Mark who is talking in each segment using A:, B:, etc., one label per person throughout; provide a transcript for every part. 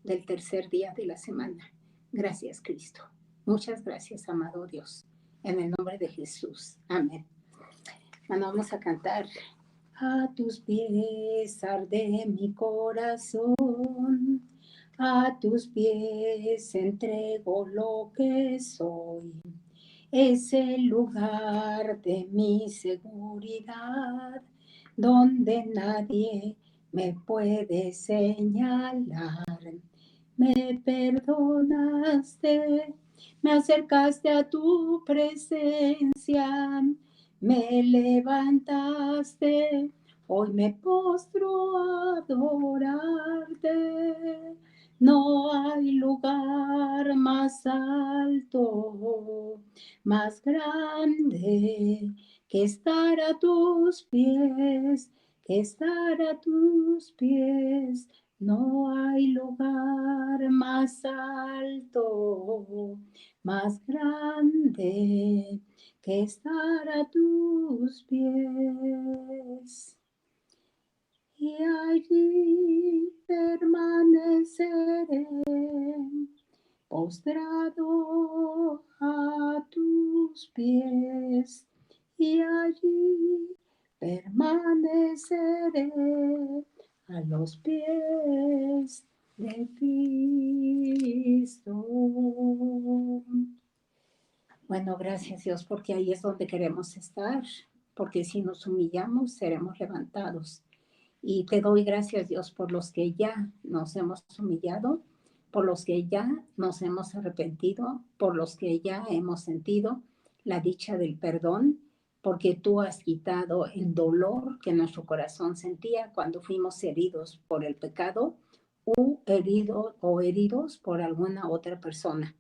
A: del tercer día de la semana. Gracias, Cristo. Muchas gracias, amado Dios. En el nombre de Jesús. Amén. Bueno, vamos a cantar. A tus pies arde mi corazón, a tus pies entrego lo que soy. Es el lugar de mi seguridad, donde nadie me puede señalar. Me perdonaste, me acercaste a tu presencia, me levantaste, hoy me postro a adorarte. No hay lugar más alto, más grande que estar a tus pies, que estar a tus pies. No hay lugar más alto, más grande que estar a tus pies. Y allí permaneceré, postrado a tus pies, y allí permaneceré a los pies de Cristo. Bueno, gracias Dios, porque ahí es donde queremos estar, porque si nos humillamos seremos levantados. Y te doy gracias Dios por los que ya nos hemos humillado, por los que ya nos hemos arrepentido, por los que ya hemos sentido la dicha del perdón, porque tú has quitado el dolor que nuestro corazón sentía cuando fuimos heridos por el pecado o heridos por alguna otra persona.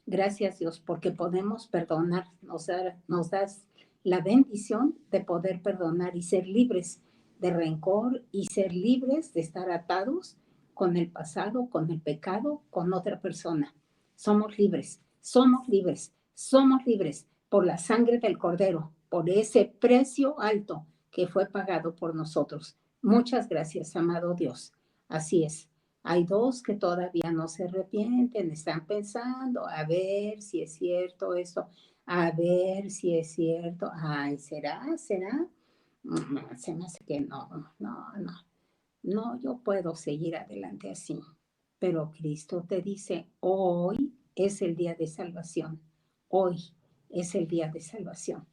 A: Gracias Dios, porque podemos perdonar, nos das la bendición de poder perdonar y ser libres de rencor y ser libres de estar atados con el pasado, con el pecado, con otra persona. Somos libres, somos libres, somos libres por la sangre del Cordero, por ese precio alto que fue pagado por nosotros. Muchas gracias, amado Dios. Así es. Hay dos que todavía no se arrepienten, están pensando, a ver si es cierto esto, a ver si es cierto. Ay, ¿será? Se me hace que no, yo puedo seguir adelante así. Pero Cristo te dice, hoy es el día de salvación, hoy es el día de salvación.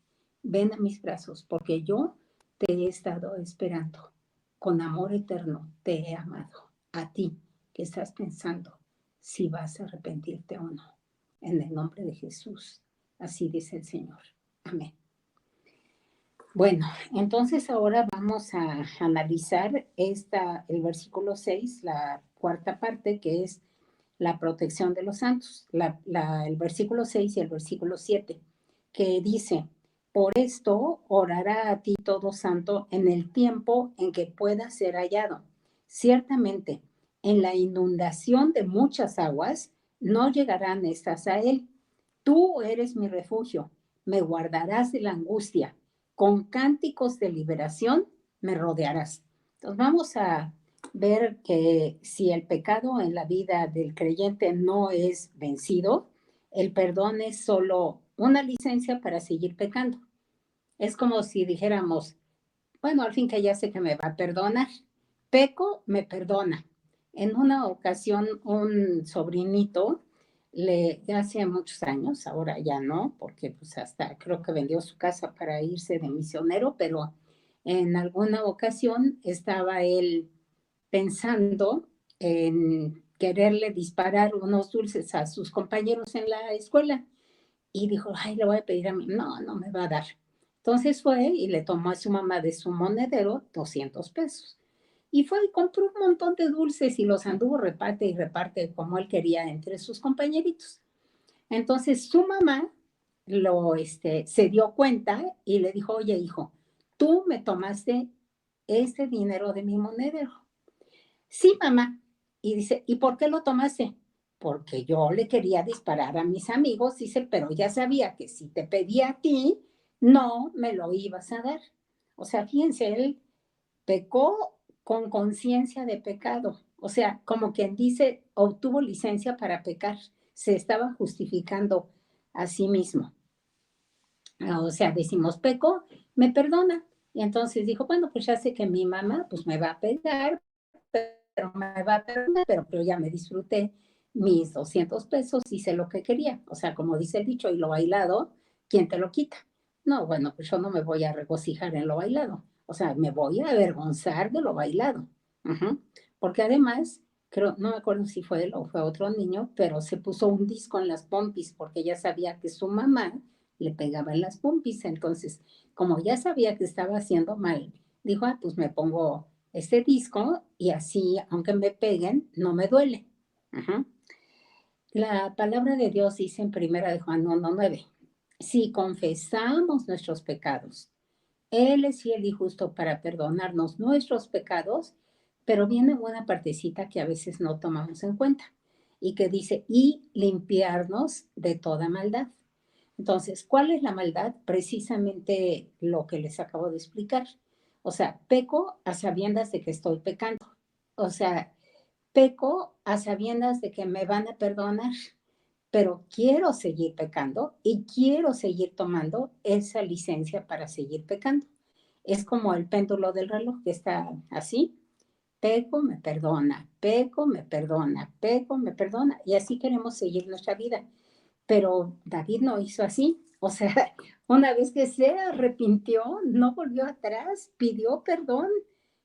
A: Ven a mis brazos, porque yo te he estado esperando. Con amor eterno te he amado. A ti que estás pensando si vas a arrepentirte o no. En el nombre de Jesús. Así dice el Señor. Amén. Bueno, entonces ahora vamos a analizar el versículo 6, la cuarta parte, que es la protección de los santos. El versículo 6 y el versículo 7, que dice, por esto orará a ti todo santo en el tiempo en que pueda ser hallado. Ciertamente, en la inundación de muchas aguas, no llegarán estas a él. Tú eres mi refugio, me guardarás de la angustia. Con cánticos de liberación me rodearás. Entonces vamos a ver que si el pecado en la vida del creyente no es vencido, el perdón es solo una licencia para seguir pecando. Es como si dijéramos, bueno, al fin que ya sé que me va a perdonar. Peco, me perdona. En una ocasión, un sobrinito, ya hace muchos años, ahora ya no, porque pues hasta creo que vendió su casa para irse de misionero, pero en alguna ocasión estaba él pensando en quererle disparar unos dulces a sus compañeros en la escuela y dijo, ay, le voy a pedir a mí, no me va a dar. Entonces fue y le tomó a su mamá de su monedero 200 pesos. Y fue y compró un montón de dulces y los anduvo reparte y reparte como él quería entre sus compañeritos. Entonces su mamá se dio cuenta y le dijo, oye hijo, tú me tomaste este dinero de mi monedero. Sí, mamá. Y dice, ¿y por qué lo tomaste? Porque yo le quería disparar a mis amigos, dice, pero ya sabía que si te pedía a ti, no me lo ibas a dar. O sea, fíjense, él pecó con conciencia de pecado. O sea, como quien dice, obtuvo licencia para pecar, se estaba justificando a sí mismo. O sea, decimos, peco, me perdona. Y entonces dijo, bueno, pues ya sé que mi mamá pues me va a pegar, pero me va a perdonar, pero ya me disfruté mis 200 pesos, hice lo que quería. O sea, como dice el dicho, y lo bailado, ¿quién te lo quita? No, bueno, pues yo no me voy a regocijar en lo bailado. O sea, me voy a avergonzar de lo bailado. Ujú. Porque además, creo, no me acuerdo si fue él o fue otro niño, pero se puso un disco en las pompis porque ya sabía que su mamá le pegaba en las pompis. Entonces, como ya sabía que estaba haciendo mal, dijo, ah, pues me pongo este disco y así, aunque me peguen, no me duele. Ajá. La palabra de Dios dice en primera de Juan 1:9, si confesamos nuestros pecados, Él es fiel y justo para perdonarnos nuestros pecados, pero viene una partecita que a veces no tomamos en cuenta y que dice, y limpiarnos de toda maldad. Entonces, ¿cuál es la maldad? Precisamente lo que les acabo de explicar. O sea, peco a sabiendas de que estoy pecando. O sea, peco a sabiendas de que me van a perdonar, pero quiero seguir pecando y quiero seguir tomando esa licencia para seguir pecando. Es como el péndulo del reloj que está así. Peco, me perdona, peco, me perdona, peco, me perdona. Y así queremos seguir nuestra vida. Pero David no hizo así. O sea, una vez que se arrepintió, no volvió atrás, pidió perdón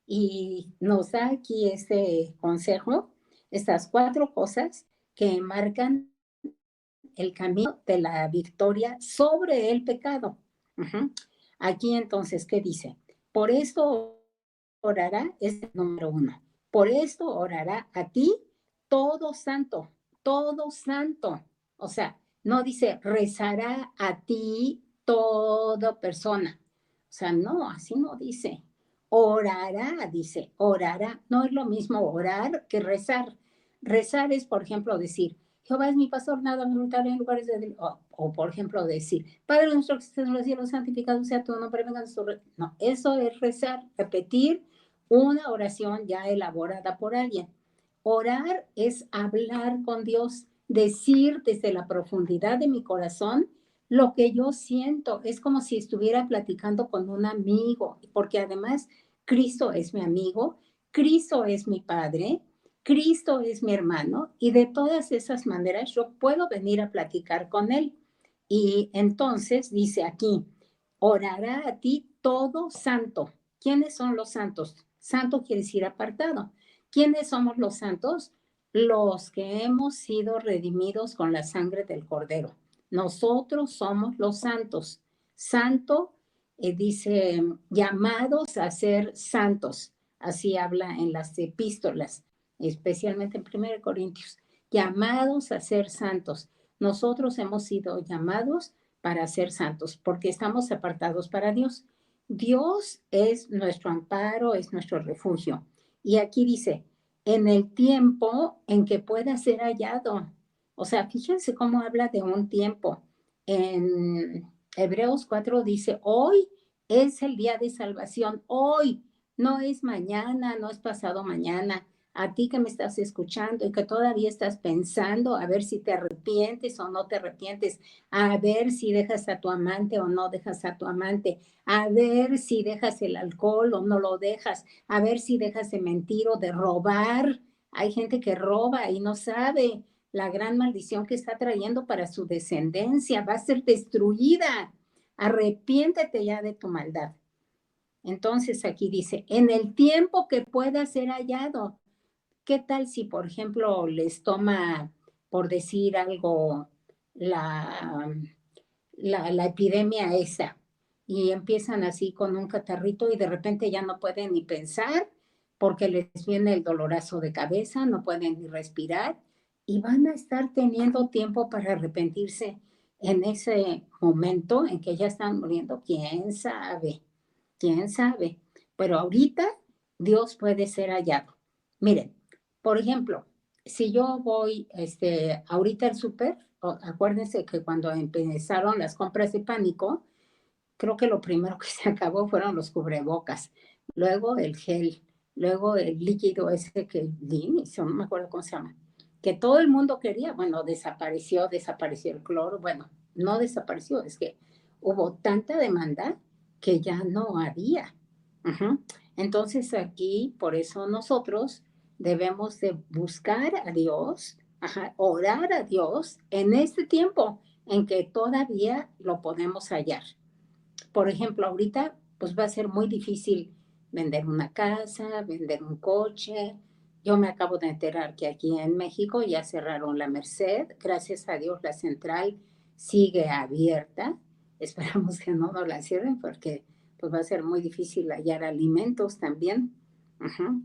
A: y nos da aquí este consejo, estas 4 cosas que marcan el camino de la victoria sobre el pecado. Uh-huh. Aquí entonces, ¿qué dice? Por esto orará, es el número 1. Por esto orará a ti todo santo, todo santo. O sea, no dice rezará a ti toda persona. O sea, no, así no dice. Orará, dice, orará. No es lo mismo orar que rezar. Rezar es, por ejemplo, decir, Jehová es mi pastor, nada me faltará en lugares de... O, por ejemplo, decir, Padre nuestro que estás en los cielos, santificado sea tu nombre, venga su... No, eso es rezar, repetir una oración ya elaborada por alguien. Orar es hablar con Dios, decir desde la profundidad de mi corazón lo que yo siento. Es como si estuviera platicando con un amigo, porque además Cristo es mi amigo, Cristo es mi Padre, Cristo es mi hermano, y de todas esas maneras yo puedo venir a platicar con Él. Y entonces dice aquí, orará a ti todo santo. ¿Quiénes son los santos? Santo quiere decir apartado. ¿Quiénes somos los santos? Los que hemos sido redimidos con la sangre del Cordero. Nosotros somos los santos. Santo dice, llamados a ser santos. Así habla en las epístolas, especialmente en 1 Corintios. Llamados a ser santos. Nosotros hemos sido llamados para ser santos, porque estamos apartados para Dios. Dios es nuestro amparo, es nuestro refugio. Y aquí dice, en el tiempo en que pueda ser hallado. O sea, fíjense cómo habla de un tiempo. En Hebreos 4 dice, hoy es el día de salvación, hoy, no es mañana, no es pasado mañana. A ti que me estás escuchando y que todavía estás pensando a ver si te arrepientes o no te arrepientes, a ver si dejas a tu amante o no dejas a tu amante, a ver si dejas el alcohol o no lo dejas, a ver si dejas de mentir o de robar. Hay gente que roba y no sabe la gran maldición que está trayendo para su descendencia. Va a ser destruida. Arrepiéntete ya de tu maldad. Entonces aquí dice, en el tiempo que pueda ser hallado. ¿Qué tal si, por ejemplo, les toma, por decir algo, la, la epidemia esa y empiezan así con un catarrito y de repente ya no pueden ni pensar porque les viene el dolorazo de cabeza, no pueden ni respirar y van a estar teniendo tiempo para arrepentirse en ese momento en que ya están muriendo? ¿Quién sabe? ¿Quién sabe? Pero ahorita Dios puede ser hallado. Miren, por ejemplo, si yo voy ahorita al súper, acuérdense que cuando empezaron las compras de pánico, creo que lo primero que se acabó fueron los cubrebocas, luego el gel, luego el líquido ese que no me acuerdo cómo se llama, que todo el mundo quería, bueno, desapareció el cloro, bueno, no desapareció, es que hubo tanta demanda que ya no había. Ujú. Entonces aquí, por eso nosotros debemos de buscar a Dios, ajá, orar a Dios en este tiempo en que todavía lo podemos hallar. Por ejemplo, ahorita pues va a ser muy difícil vender una casa, vender un coche. Yo me acabo de enterar que aquí en México ya cerraron la Merced. Gracias a Dios la central sigue abierta. Esperamos que no nos la cierren porque pues va a ser muy difícil hallar alimentos también. Ujú.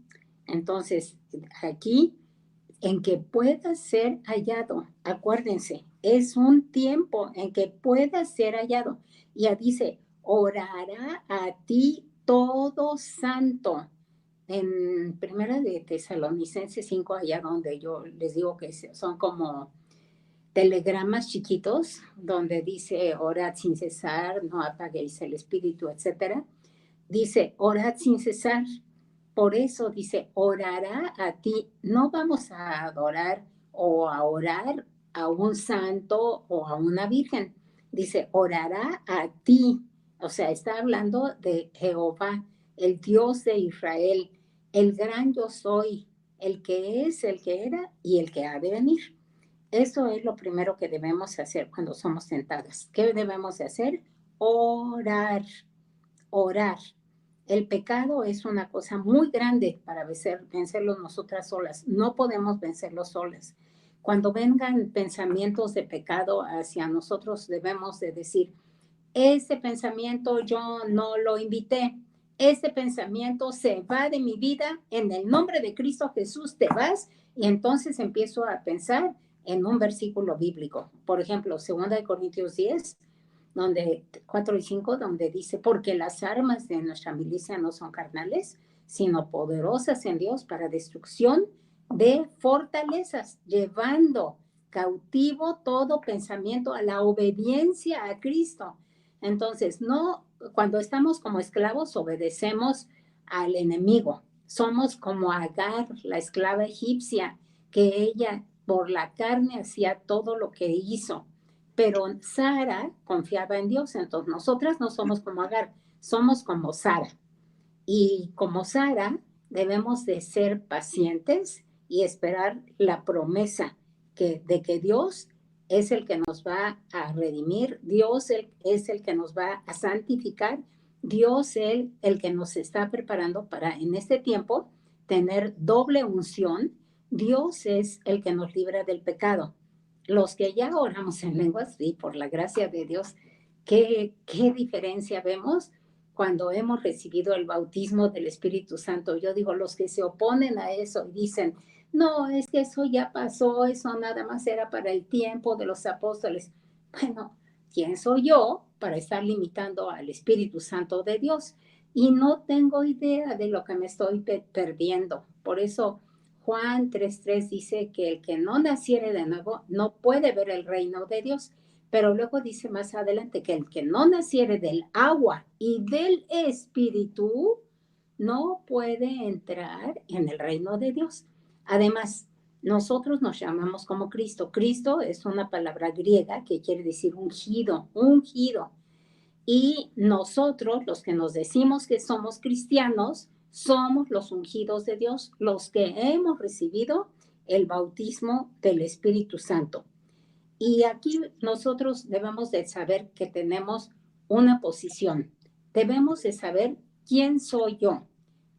A: Entonces, aquí en que pueda ser hallado. Acuérdense, es un tiempo en que pueda ser hallado. Y ya dice, orará a ti todo santo. En Primera de Tesalonicenses 5, allá donde yo les digo que son como telegramas chiquitos, donde dice, orad sin cesar, no apaguéis el espíritu, etcétera. Dice, orad sin cesar. Por eso dice, orará a ti. No vamos a adorar o a orar a un santo o a una virgen. Dice, orará a ti. O sea, está hablando de Jehová, el Dios de Israel, el gran yo soy, el que es, el que era y el que ha de venir. Eso es lo primero que debemos hacer cuando somos tentadas. ¿Qué debemos de hacer? Orar, orar. El pecado es una cosa muy grande para vencerlo nosotras solas. No podemos vencerlo solas. Cuando vengan pensamientos de pecado hacia nosotros, debemos de decir, ese pensamiento yo no lo invité. Ese pensamiento se va de mi vida. En el nombre de Cristo Jesús te vas. Y entonces empiezo a pensar en un versículo bíblico. Por ejemplo, 2 Corintios 10, donde 4 y 5, donde dice, porque las armas de nuestra milicia no son carnales, sino poderosas en Dios para destrucción de fortalezas, llevando cautivo todo pensamiento a la obediencia a Cristo. Entonces, no, cuando estamos como esclavos, obedecemos al enemigo. Somos como Agar, la esclava egipcia, que ella por la carne hacía todo lo que hizo. Pero Sara confiaba en Dios, entonces nosotras no somos como Agar, somos como Sara. Y como Sara, debemos de ser pacientes y esperar la promesa de que Dios es el que nos va a redimir, Dios es el que nos va a santificar, Dios es el que nos está preparando para en este tiempo tener doble unción, Dios es el que nos libra del pecado. Los que ya oramos en lenguas, y por la gracia de Dios, ¿qué diferencia vemos cuando hemos recibido el bautismo del Espíritu Santo? Yo digo, los que se oponen a eso y dicen, no, es que eso ya pasó, eso nada más era para el tiempo de los apóstoles. Bueno, ¿quién soy yo para estar limitando al Espíritu Santo de Dios? Y no tengo idea de lo que me estoy perdiendo. Por eso Juan 3:3 dice que el que no naciere de nuevo no puede ver el reino de Dios. Pero luego dice más adelante que el que no naciere del agua y del espíritu no puede entrar en el reino de Dios. Además, nosotros nos llamamos como Cristo. Cristo es una palabra griega que quiere decir ungido, ungido. Y nosotros, los que nos decimos que somos cristianos, somos los ungidos de Dios, los que hemos recibido el bautismo del Espíritu Santo. Y aquí nosotros debemos de saber que tenemos una posición. Debemos de saber quién soy yo.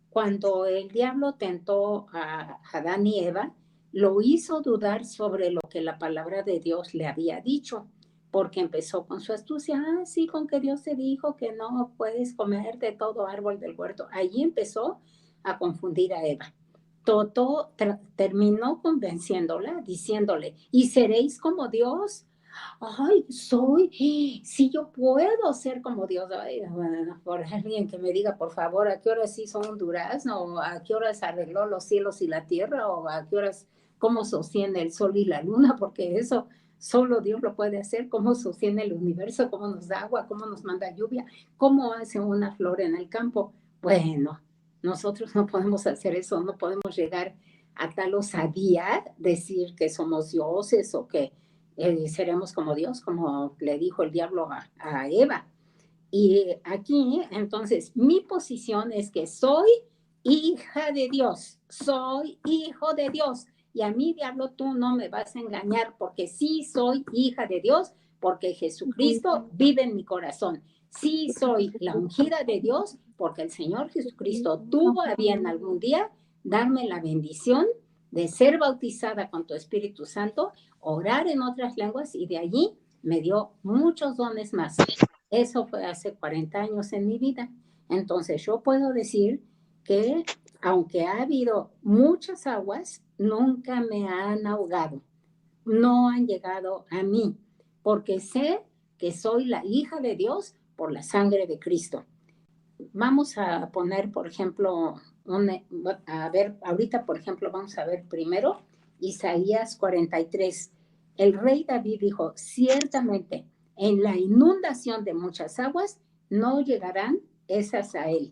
A: Cuando el diablo tentó a Adán y Eva, lo hizo dudar sobre lo que la palabra de Dios le había dicho, porque empezó con su astucia. Ah, sí, con que Dios te dijo que no puedes comer de todo árbol del huerto. Allí empezó a confundir a Eva. Toto terminó convenciéndola, diciéndole, ¿y seréis como Dios? Ay, sí, yo puedo ser como Dios. Ay, bueno, por alguien que me diga, por favor, ¿a qué horas hizo un durazno? ¿O a qué horas arregló los cielos y la tierra? ¿O a qué horas, cómo sostiene el sol y la luna? Porque eso solo Dios lo puede hacer. ¿Cómo sostiene el universo? ¿Cómo nos da agua? ¿Cómo nos manda lluvia? ¿Cómo hace una flor en el campo? Bueno, Nosotros no podemos hacer eso, no podemos llegar a tal osadía, decir que somos dioses o que seremos como Dios, como le dijo el diablo a Eva. Y aquí, entonces, mi posición es que soy hija de Dios, soy hijo de Dios. Y a mí, diablo, tú no me vas a engañar porque sí soy hija de Dios, porque Jesucristo vive en mi corazón. Sí soy la ungida de Dios, porque el Señor Jesucristo tuvo a bien algún día darme la bendición de ser bautizada con tu Espíritu Santo, orar en otras lenguas y de allí me dio muchos dones más. Eso fue hace 40 años en mi vida. Entonces yo puedo decir que aunque ha habido muchas aguas, nunca me han ahogado, no han llegado a mí, porque sé que soy la hija de Dios por la sangre de Cristo. Vamos a poner, por ejemplo, a ver, ahorita, por ejemplo, vamos a ver primero Isaías 43. El rey David dijo, ciertamente, en la inundación de muchas aguas no llegarán esas a él.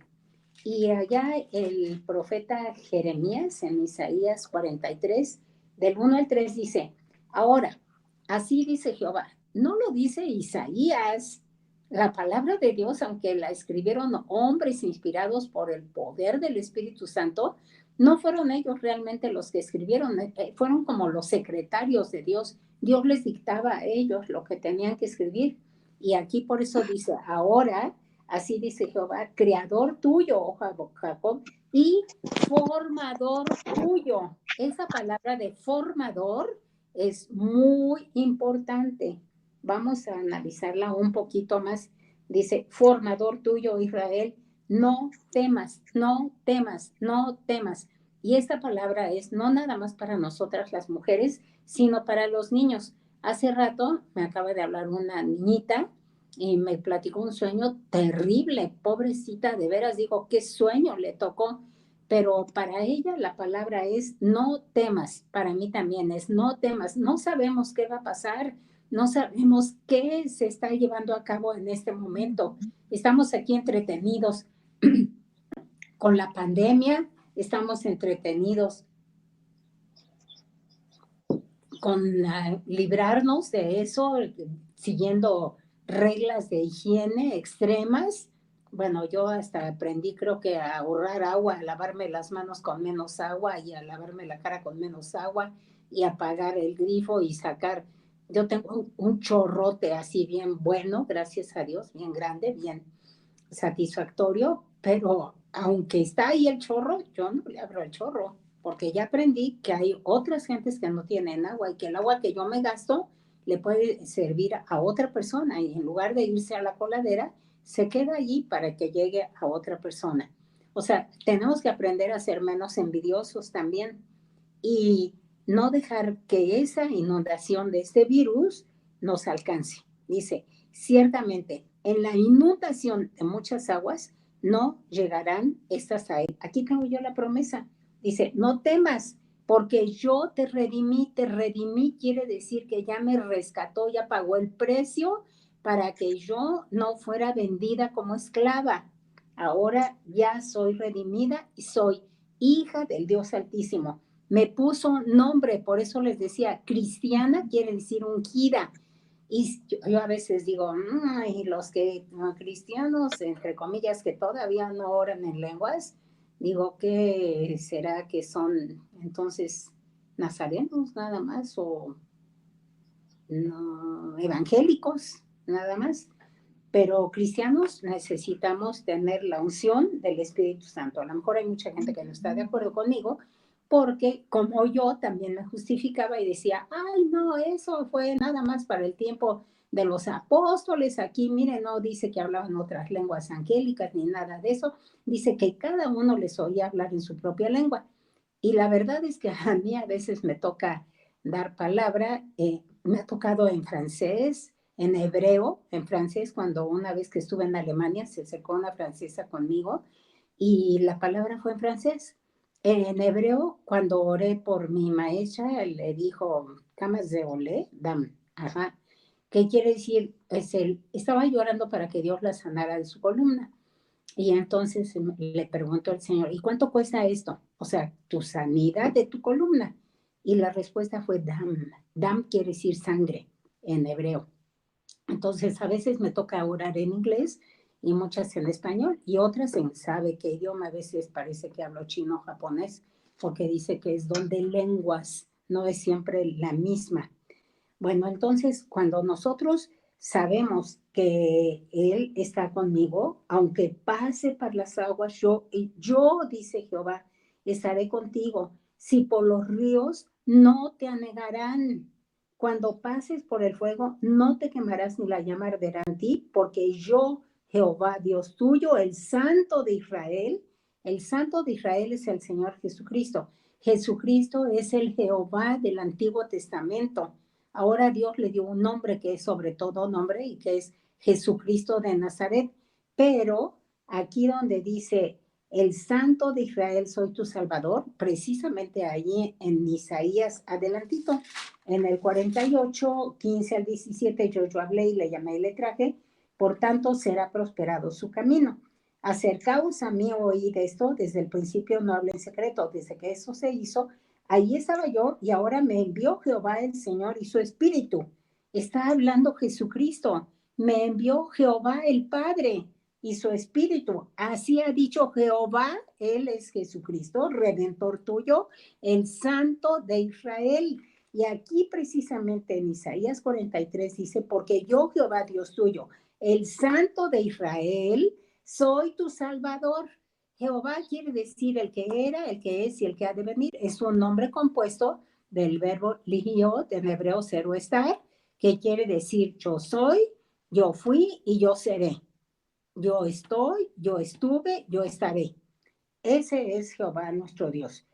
A: Y allá el profeta Jeremías en Isaías 43, del 1 al 3 dice, ahora, así dice Jehová, no lo dice Isaías, la palabra de Dios, aunque la escribieron hombres inspirados por el poder del Espíritu Santo, no fueron ellos realmente los que escribieron, fueron como los secretarios de Dios. Dios les dictaba a ellos lo que tenían que escribir. Y aquí por eso dice, ahora, así dice Jehová, creador tuyo, oh Jacob, y formador tuyo. Esa palabra de formador es muy importante. Vamos a analizarla un poquito más. Dice, formador tuyo, Israel, no temas, no temas, no temas. Y esta palabra es no nada más para nosotras las mujeres, sino para los niños. Hace rato me acaba de hablar una niñita y me platicó un sueño terrible, pobrecita, de veras digo, qué sueño le tocó, pero para ella la palabra es no temas, para mí también es no temas, no sabemos qué va a pasar, no sabemos qué se está llevando a cabo en este momento, estamos aquí entretenidos con la pandemia, estamos entretenidos con librarnos de eso, siguiendo reglas de higiene extremas. Bueno, yo hasta aprendí, creo que a ahorrar agua, a lavarme las manos con menos agua y a lavarme la cara con menos agua y apagar el grifo y sacar. Yo tengo un chorrote así bien bueno, gracias a Dios, bien grande, bien satisfactorio, pero aunque está ahí el chorro, yo no le abro el chorro, porque ya aprendí que hay otras gentes que no tienen agua y que el agua que yo me gasto le puede servir a otra persona y en lugar de irse a la coladera, se queda allí para que llegue a otra persona. O sea, tenemos que aprender a ser menos envidiosos también y no dejar que esa inundación de este virus nos alcance. Dice, ciertamente, en la inundación de muchas aguas no llegarán estas a él. Aquí tengo yo la promesa. Dice, no temas, porque yo te redimí quiere decir que ya me rescató, ya pagó el precio para que yo no fuera vendida como esclava. Ahora ya soy redimida y soy hija del Dios Altísimo. Me puso nombre, por eso les decía, cristiana quiere decir ungida. Y yo a veces digo, y los que cristianos, entre comillas, que todavía no oran en lenguas, digo, ¿qué será que son entonces nazarenos nada más o no, evangélicos nada más? Pero cristianos necesitamos tener la unción del Espíritu Santo. A lo mejor hay mucha gente que no está de acuerdo conmigo, porque como yo también me justificaba y decía, ay, no, eso fue nada más para el tiempo de los apóstoles. Aquí, miren, no dice que hablaban otras lenguas angélicas ni nada de eso. Dice que cada uno les oía hablar en su propia lengua. Y la verdad es que a mí a veces me toca dar palabra, me ha tocado en francés, en hebreo, en francés, cuando una vez que estuve en Alemania se acercó una francesa conmigo y la palabra fue en francés. En hebreo, cuando oré por mi maestra, le dijo, camas de olé, dam, ajá, ¿qué quiere decir? Estaba llorando para que Dios la sanara de su columna. Y entonces le preguntó al Señor, ¿y cuánto cuesta esto? O sea, tu sanidad de tu columna. Y la respuesta fue dam. Dam quiere decir sangre en hebreo. Entonces, a veces me toca orar en inglés y muchas en español y otras en sabe qué idioma. A veces parece que hablo chino o japonés porque dice que es don de lenguas, no es siempre la misma. Bueno, entonces cuando nosotros sabemos que Él está conmigo, aunque pase por las aguas, yo, dice Jehová, estaré contigo. Si por los ríos, no te anegarán. Cuando pases por el fuego, no te quemarás ni la llama arderá en ti, porque yo, Jehová, Dios tuyo, el Santo de Israel es el Señor Jesucristo. Jesucristo es el Jehová del Antiguo Testamento. Ahora Dios le dio un nombre que es sobre todo nombre y que es Jesucristo de Nazaret. Pero aquí donde dice, el Santo de Israel soy tu Salvador, precisamente allí en Isaías adelantito, en el 48, 15 al 17, yo hablé y le llamé y le traje, por tanto será prosperado su camino. Acercaos a mí, oíd esto, desde el principio no hablé en secreto, desde que eso se hizo, ahí estaba yo y ahora me envió Jehová el Señor y su Espíritu. Está hablando Jesucristo. Me envió Jehová el Padre y su Espíritu. Así ha dicho Jehová, Él es Jesucristo, Redentor tuyo, el Santo de Israel. Y aquí precisamente en Isaías 43 dice, porque yo Jehová Dios tuyo, el Santo de Israel, soy tu Salvador. Jehová quiere decir el que era, el que es y el que ha de venir. Es un nombre compuesto del verbo ligiot, en hebreo ser o estar, que quiere decir yo soy, yo fui y yo seré. Yo estoy, yo estuve, yo estaré. Ese es Jehová nuestro Dios.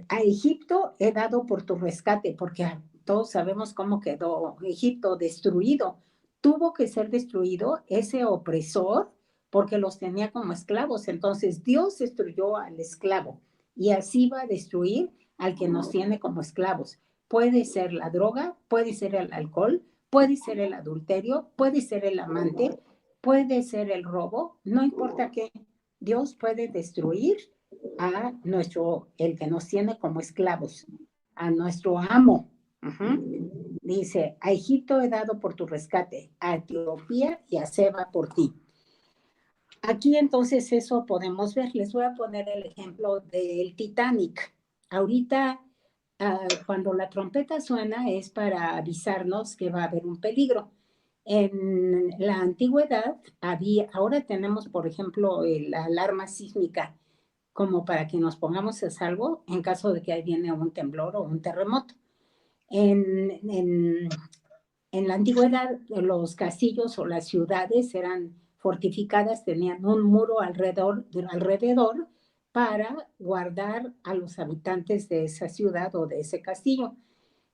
A: A Egipto he dado por tu rescate, porque todos sabemos cómo quedó Egipto destruido. Tuvo que ser destruido ese opresor porque los tenía como esclavos. Entonces Dios destruyó al esclavo y así va a destruir al que nos tiene como esclavos. Puede ser la droga, puede ser el alcohol, puede ser el adulterio, puede ser el amante, puede ser el robo, no importa qué. Dios puede destruir a el que nos tiene como esclavos, a nuestro amo. Dice, a Egipto he dado por tu rescate, a Etiopía y a Seba por ti. Aquí entonces eso podemos ver. Les voy a poner el ejemplo del Titanic. Ahorita, cuando la trompeta suena es para avisarnos que va a haber un peligro. En la antigüedad ahora tenemos, por ejemplo, la alarma sísmica, como para que nos pongamos a salvo en caso de que ahí viene un temblor o un terremoto. En la antigüedad, los castillos o las ciudades eran fortificadas, tenían un muro alrededor para guardar a los habitantes de esa ciudad o de ese castillo.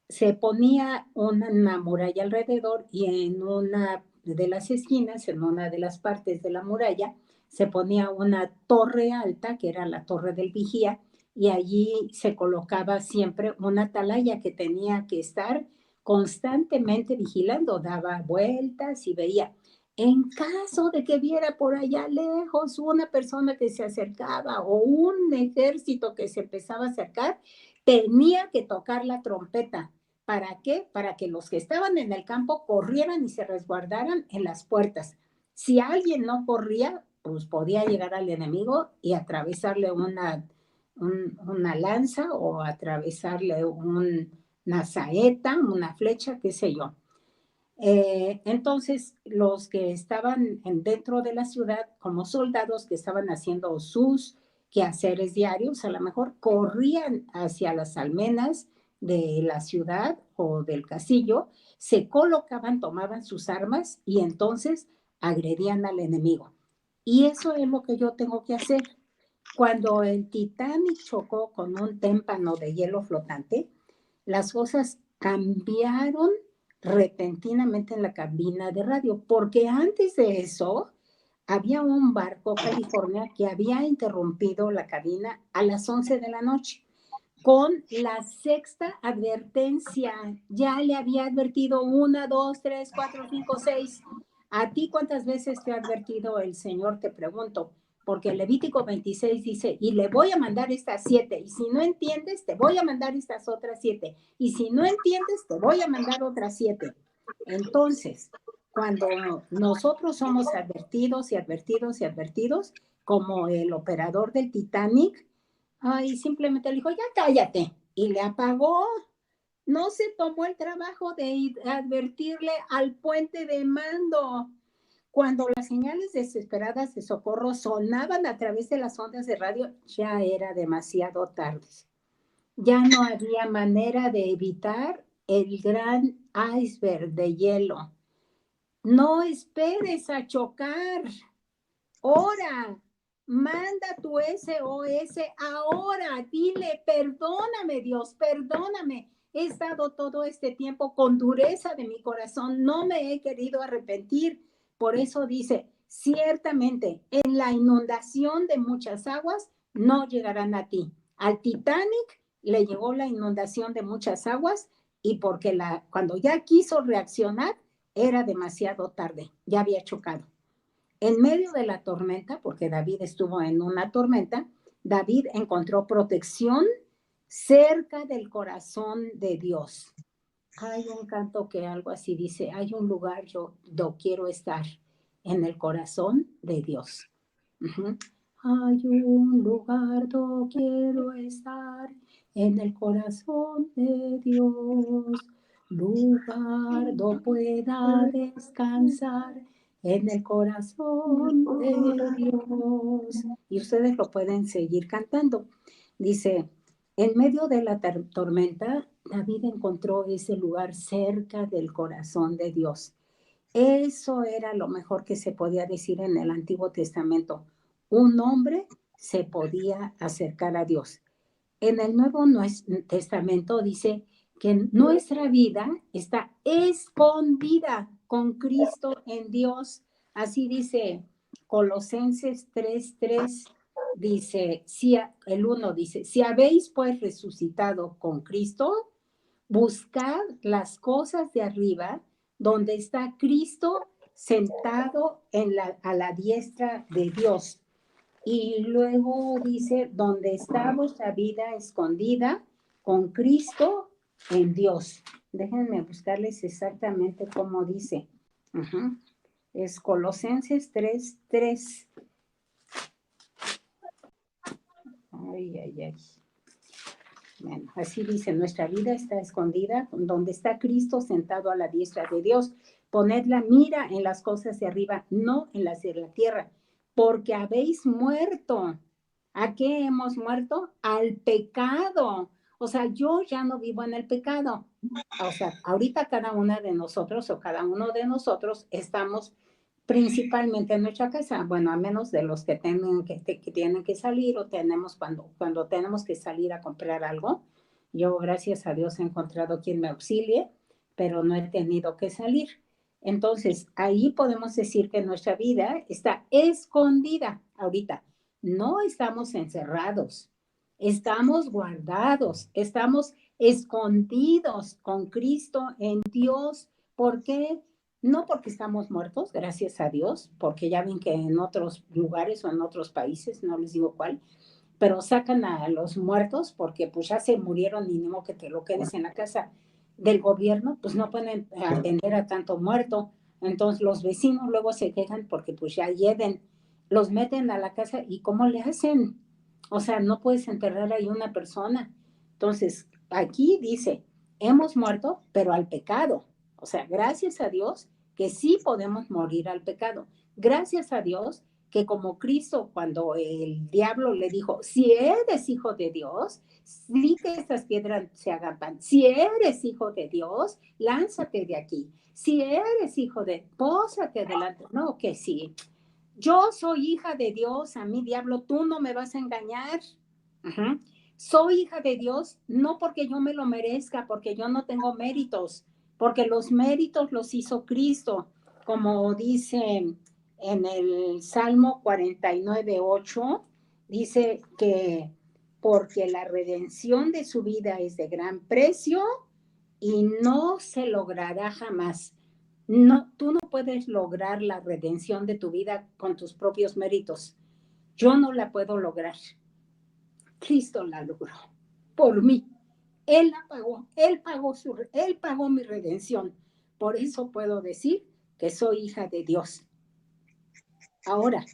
A: Se ponía una muralla alrededor y en una de las esquinas, en una de las partes de la muralla, se ponía una torre alta, que era la torre del vigía, y allí se colocaba siempre una atalaya que tenía que estar constantemente vigilando, daba vueltas y veía. En caso de que viera por allá lejos una persona que se acercaba o un ejército que se empezaba a acercar, tenía que tocar la trompeta. ¿Para qué? Para que los que estaban en el campo corrieran y se resguardaran en las puertas. Si alguien no corría, pues podía llegar al enemigo y atravesarle una lanza o atravesarle una saeta, una flecha, qué sé yo. Entonces, los que estaban dentro de la ciudad, como soldados que estaban haciendo sus quehaceres diarios, a lo mejor corrían hacia las almenas de la ciudad o del castillo, se colocaban, tomaban sus armas y entonces agredían al enemigo. Y eso es lo que yo tengo que hacer. Cuando el Titanic chocó con un témpano de hielo flotante, las cosas cambiaron repentinamente en la cabina de radio, porque antes de eso había un barco California que había interrumpido la cabina a las 11 de la noche con la sexta advertencia. Ya le había advertido 1, 2, 3, 4, 5, 6. ¿A ti cuántas veces te ha advertido el Señor? Te pregunto, porque Levítico 26 dice, y le voy a mandar estas 7, y si no entiendes, te voy a mandar estas otras 7, y si no entiendes, te voy a mandar otras 7. Entonces, cuando nosotros somos advertidos y advertidos y advertidos, como el operador del Titanic, ay, simplemente le dijo, ya cállate, y le apagó. No se tomó el trabajo de advertirle al puente de mando. Cuando las señales desesperadas de socorro sonaban a través de las ondas de radio, ya era demasiado tarde. Ya no había manera de evitar el gran iceberg de hielo. No esperes a chocar. Ora, manda tu SOS ahora. Dile, perdóname, Dios, perdóname. He estado todo este tiempo con dureza de mi corazón. No me he querido arrepentir. Por eso dice, ciertamente, en la inundación de muchas aguas no llegarán a ti. Al Titanic le llegó la inundación de muchas aguas y porque cuando ya quiso reaccionar, era demasiado tarde. Ya había chocado. En medio de la tormenta, porque David estuvo en una tormenta, David encontró protección cerca del corazón de Dios. Hay un canto que algo así dice, hay un lugar yo quiero estar, en el corazón de Dios. Uh-huh. Hay un lugar donde quiero estar, en el corazón de Dios, lugar donde pueda descansar, en el corazón de Dios. Y ustedes lo pueden seguir cantando. Dice, en medio de la tormenta, David encontró ese lugar cerca del corazón de Dios. Eso era lo mejor que se podía decir en el Antiguo Testamento. Un hombre se podía acercar a Dios. En el Nuevo Testamento dice que nuestra vida está escondida con Cristo en Dios. Así dice Colosenses 3:3. Dice, el 1 dice, si habéis pues resucitado con Cristo, buscad las cosas de arriba, donde está Cristo sentado a la diestra de Dios. Y luego dice, donde está vuestra vida escondida con Cristo en Dios. Déjenme buscarles exactamente cómo dice. Uh-huh. Es Colosenses 3:3. Ay, ay, ay. Bueno, así dice, nuestra vida está escondida donde está Cristo sentado a la diestra de Dios. Poned la mira en las cosas de arriba, no en las de la tierra, porque habéis muerto. ¿A qué hemos muerto? Al pecado. O sea, yo ya no vivo en el pecado. O sea, ahorita cada una de nosotros o cada uno de nosotros estamos principalmente en nuestra casa, bueno, a menos de los que tienen que salir o tenemos cuando tenemos que salir a comprar algo. Yo, gracias a Dios, he encontrado quien me auxilie, pero no he tenido que salir. Entonces, ahí podemos decir que nuestra vida está escondida ahorita. No estamos encerrados, estamos guardados, estamos escondidos con Cristo en Dios. ¿Por qué? No porque estamos muertos, gracias a Dios, porque ya ven que en otros lugares o en otros países, no les digo cuál, pero sacan a los muertos porque pues ya se murieron y no que te lo quedes en la casa del gobierno, pues no pueden atender a tanto muerto. Entonces los vecinos luego se quejan porque pues ya hieden, los meten a la casa y ¿cómo le hacen? O sea, no puedes enterrar ahí una persona. Entonces, aquí dice, hemos muerto, pero al pecado. O sea, gracias a Dios que sí podemos morir al pecado. Gracias a Dios que como Cristo, cuando el diablo le dijo, si eres hijo de Dios, sí que estas piedras se hagan pan. Si eres hijo de Dios, lánzate de aquí. Si eres hijo de, pósate delante. No, que sí. Yo soy hija de Dios, a mí diablo, tú no me vas a engañar. Uh-huh. Soy hija de Dios, no porque yo me lo merezca, porque yo no tengo méritos, porque los méritos los hizo Cristo, como dice en el Salmo 49:8, dice que porque la redención de su vida es de gran precio y no se logrará jamás. No, tú no puedes lograr la redención de tu vida con tus propios méritos. Yo no la puedo lograr. Cristo la logró por mí. Él la pagó, él pagó mi redención. Por eso puedo decir que soy hija de Dios. Ahora,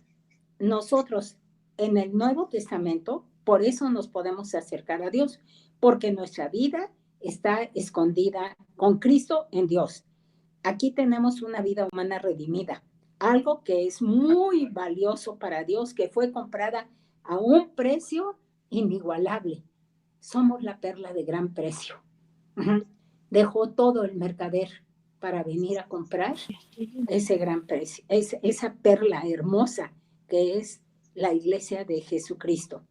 A: nosotros en el Nuevo Testamento, por eso nos podemos acercar a Dios, porque nuestra vida está escondida con Cristo en Dios. Aquí tenemos una vida humana redimida, algo que es muy valioso para Dios, que fue comprada a un precio inigualable. Somos la perla de gran precio. Dejó todo el mercader para venir a comprar ese gran precio, esa perla hermosa que es la iglesia de Jesucristo.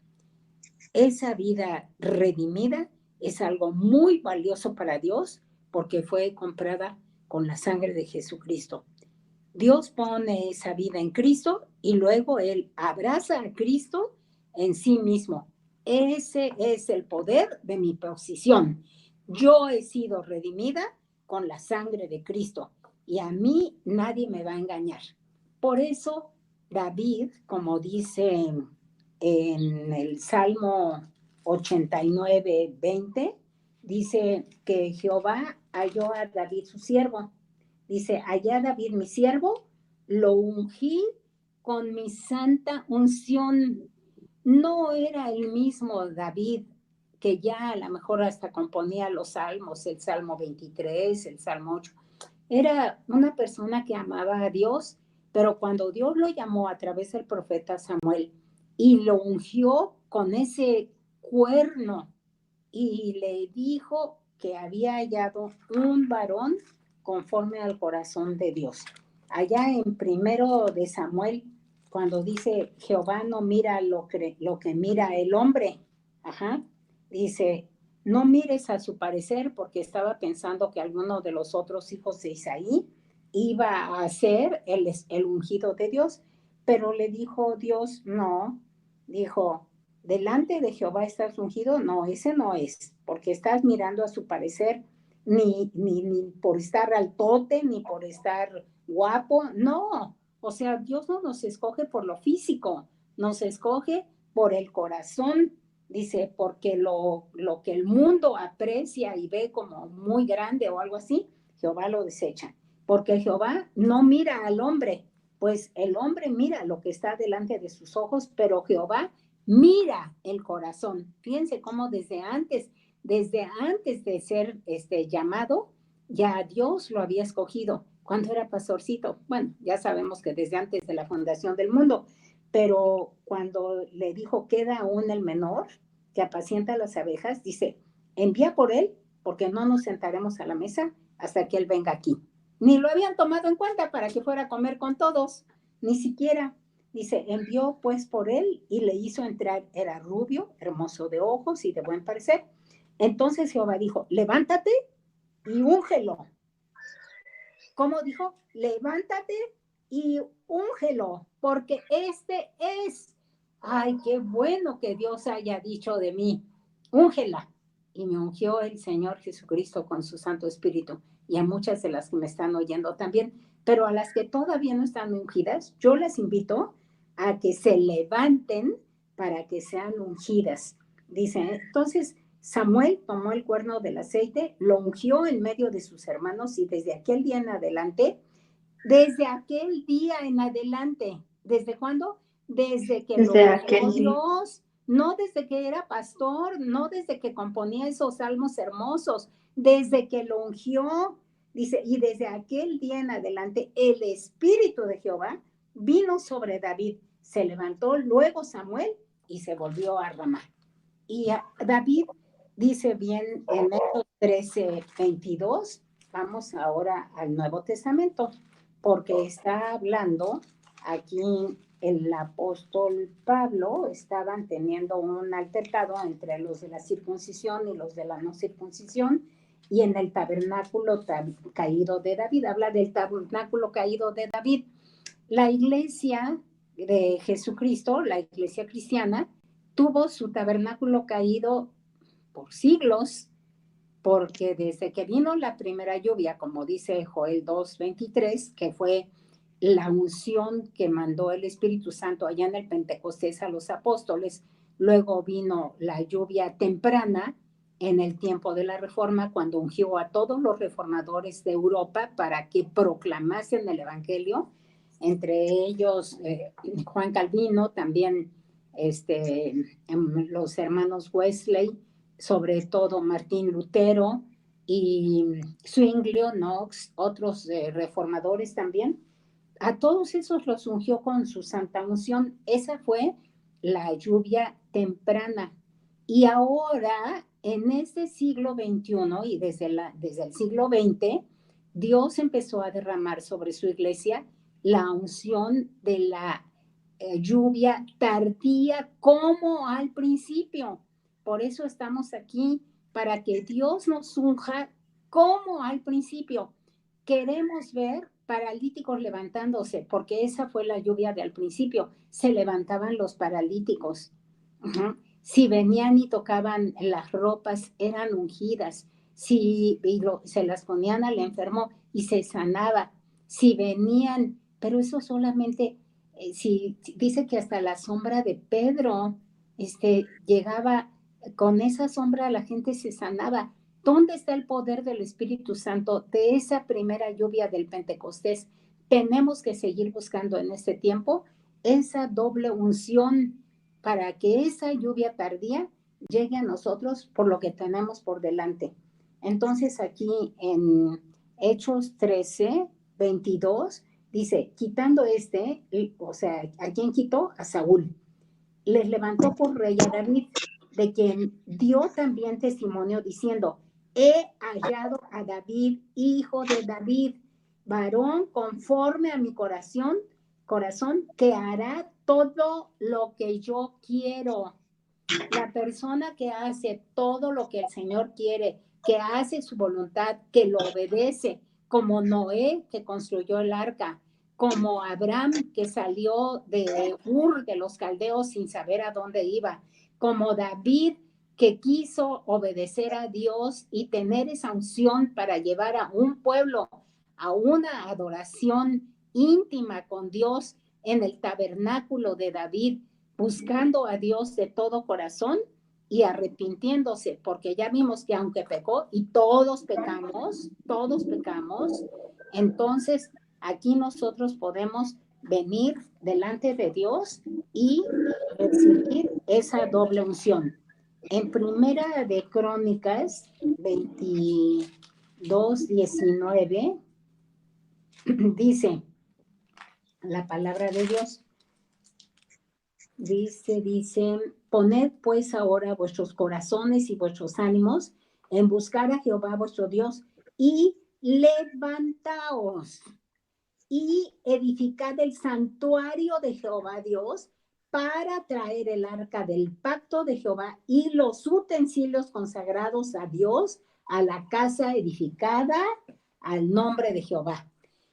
A: Esa vida redimida es algo muy valioso para Dios porque fue comprada con la sangre de Jesucristo. Dios pone esa vida en Cristo y luego Él abraza a Cristo en sí mismo. Ese es el poder de mi posición. Yo he sido redimida con la sangre de Cristo y a mí nadie me va a engañar. Por eso David, como dice en el Salmo 89:20, dice que Jehová halló a David su siervo. Dice, allá David mi siervo, lo ungí con mi santa unción. No era el mismo David que ya a lo mejor hasta componía los salmos, el Salmo 23, el Salmo 8. Era una persona que amaba a Dios, pero cuando Dios lo llamó a través del profeta Samuel y lo ungió con ese cuerno y le dijo que había hallado un varón conforme al corazón de Dios. Allá en 1 de Samuel, cuando dice Jehová no mira lo que mira el hombre, dice, no mires a su parecer, porque estaba pensando que alguno de los otros hijos de Isaí iba a ser el ungido de Dios, pero le dijo Dios, no, dijo, delante de Jehová estás ungido, no, ese no es, porque estás mirando a su parecer, ni por estar altote, ni por estar guapo, no, o sea, Dios no nos escoge por lo físico, nos escoge por el corazón, dice, porque lo que el mundo aprecia y ve como muy grande o algo así, Jehová lo desecha, porque Jehová no mira al hombre, pues el hombre mira lo que está delante de sus ojos, pero Jehová mira el corazón. Fíjense cómo desde antes de ser llamado, ya Dios lo había escogido cuando era pastorcito. Bueno, ya sabemos que desde antes de la fundación del mundo, pero cuando le dijo, queda aún el menor que apacienta las abejas, dice, envía por él, porque no nos sentaremos a la mesa hasta que él venga aquí. Ni lo habían tomado en cuenta para que fuera a comer con todos, ni siquiera. Dice, envió pues por él y le hizo entrar, era rubio, hermoso de ojos y de buen parecer. Entonces Jehová dijo, levántate y úngelo. ¿Cómo dijo? Levántate y úngelo, porque este es. Ay, qué bueno que Dios haya dicho de mí, úngela. Y me ungió el Señor Jesucristo con su Santo Espíritu, y a muchas de las que me están oyendo también, pero a las que todavía no están ungidas, yo les invito a que se levanten para que sean ungidas. Dice, entonces Samuel tomó el cuerno del aceite, lo ungió en medio de sus hermanos y desde aquel día en adelante, ¿desde cuándo? Desde que lo ungió Dios, no desde que era pastor, no desde que componía esos salmos hermosos, desde que lo ungió, dice, y desde aquel día en adelante el Espíritu de Jehová vino sobre David, se levantó luego Samuel y se volvió a Ramá. Y David dice bien en Hechos 13:22, vamos ahora al Nuevo Testamento, porque está hablando aquí el apóstol Pablo, estaban teniendo un altercado entre los de la circuncisión y los de la no circuncisión, y en el tabernáculo caído de David, habla del tabernáculo caído de David. La iglesia de Jesucristo, la iglesia cristiana, tuvo su tabernáculo caído por siglos, porque desde que vino la primera lluvia, como dice Joel 2:23, que fue la unción que mandó el Espíritu Santo allá en el Pentecostés a los apóstoles. Luego vino la lluvia temprana en el tiempo de la Reforma, cuando ungió a todos los reformadores de Europa para que proclamasen el Evangelio, entre ellos Juan Calvino, también los hermanos Wesley, sobre todo Martín Lutero y Zwinglio, Knox, otros reformadores también. A todos esos los ungió con su santa unción. Esa fue la lluvia temprana. Y ahora, en este siglo XXI y desde el siglo XX, Dios empezó a derramar sobre su iglesia la unción de la lluvia tardía como al principio. Por eso estamos aquí, para que Dios nos unja como al principio. Queremos ver paralíticos levantándose, porque esa fue la lluvia de al principio. Se levantaban los paralíticos. Si venían y tocaban las ropas, eran ungidas. Se las ponían al enfermo y se sanaba. Si venían, pero eso solamente, si dice que hasta la sombra de Pedro llegaba, con esa sombra la gente se sanaba. ¿Dónde está el poder del Espíritu Santo de esa primera lluvia del Pentecostés? Tenemos que seguir buscando en este tiempo esa doble unción para que esa lluvia tardía llegue a nosotros por lo que tenemos por delante. Entonces aquí en Hechos 13, 22, dice, quitando o sea, ¿a quién quitó? A Saúl. Les levantó por rey a David, de quien dio también testimonio diciendo, he hallado a David, hijo de David, varón conforme a mi corazón, que hará todo lo que yo quiero. La persona que hace todo lo que el Señor quiere, que hace su voluntad, que lo obedece, como Noé, que construyó el arca, como Abraham, que salió de Ur de los caldeos sin saber a dónde iba, como David, que quiso obedecer a Dios y tener esa unción para llevar a un pueblo a una adoración íntima con Dios en el tabernáculo de David, buscando a Dios de todo corazón y arrepintiéndose, porque ya vimos que aunque pecó, y todos pecamos, entonces aquí nosotros podemos venir delante de Dios y recibir esa doble unción. En Primera de Crónicas 22:19 dice la palabra de Dios, dice, poned pues ahora vuestros corazones y vuestros ánimos en buscar a Jehová vuestro Dios y levantaos y edificad el santuario de Jehová Dios para traer el arca del pacto de Jehová y los utensilios consagrados a Dios a la casa edificada al nombre de Jehová.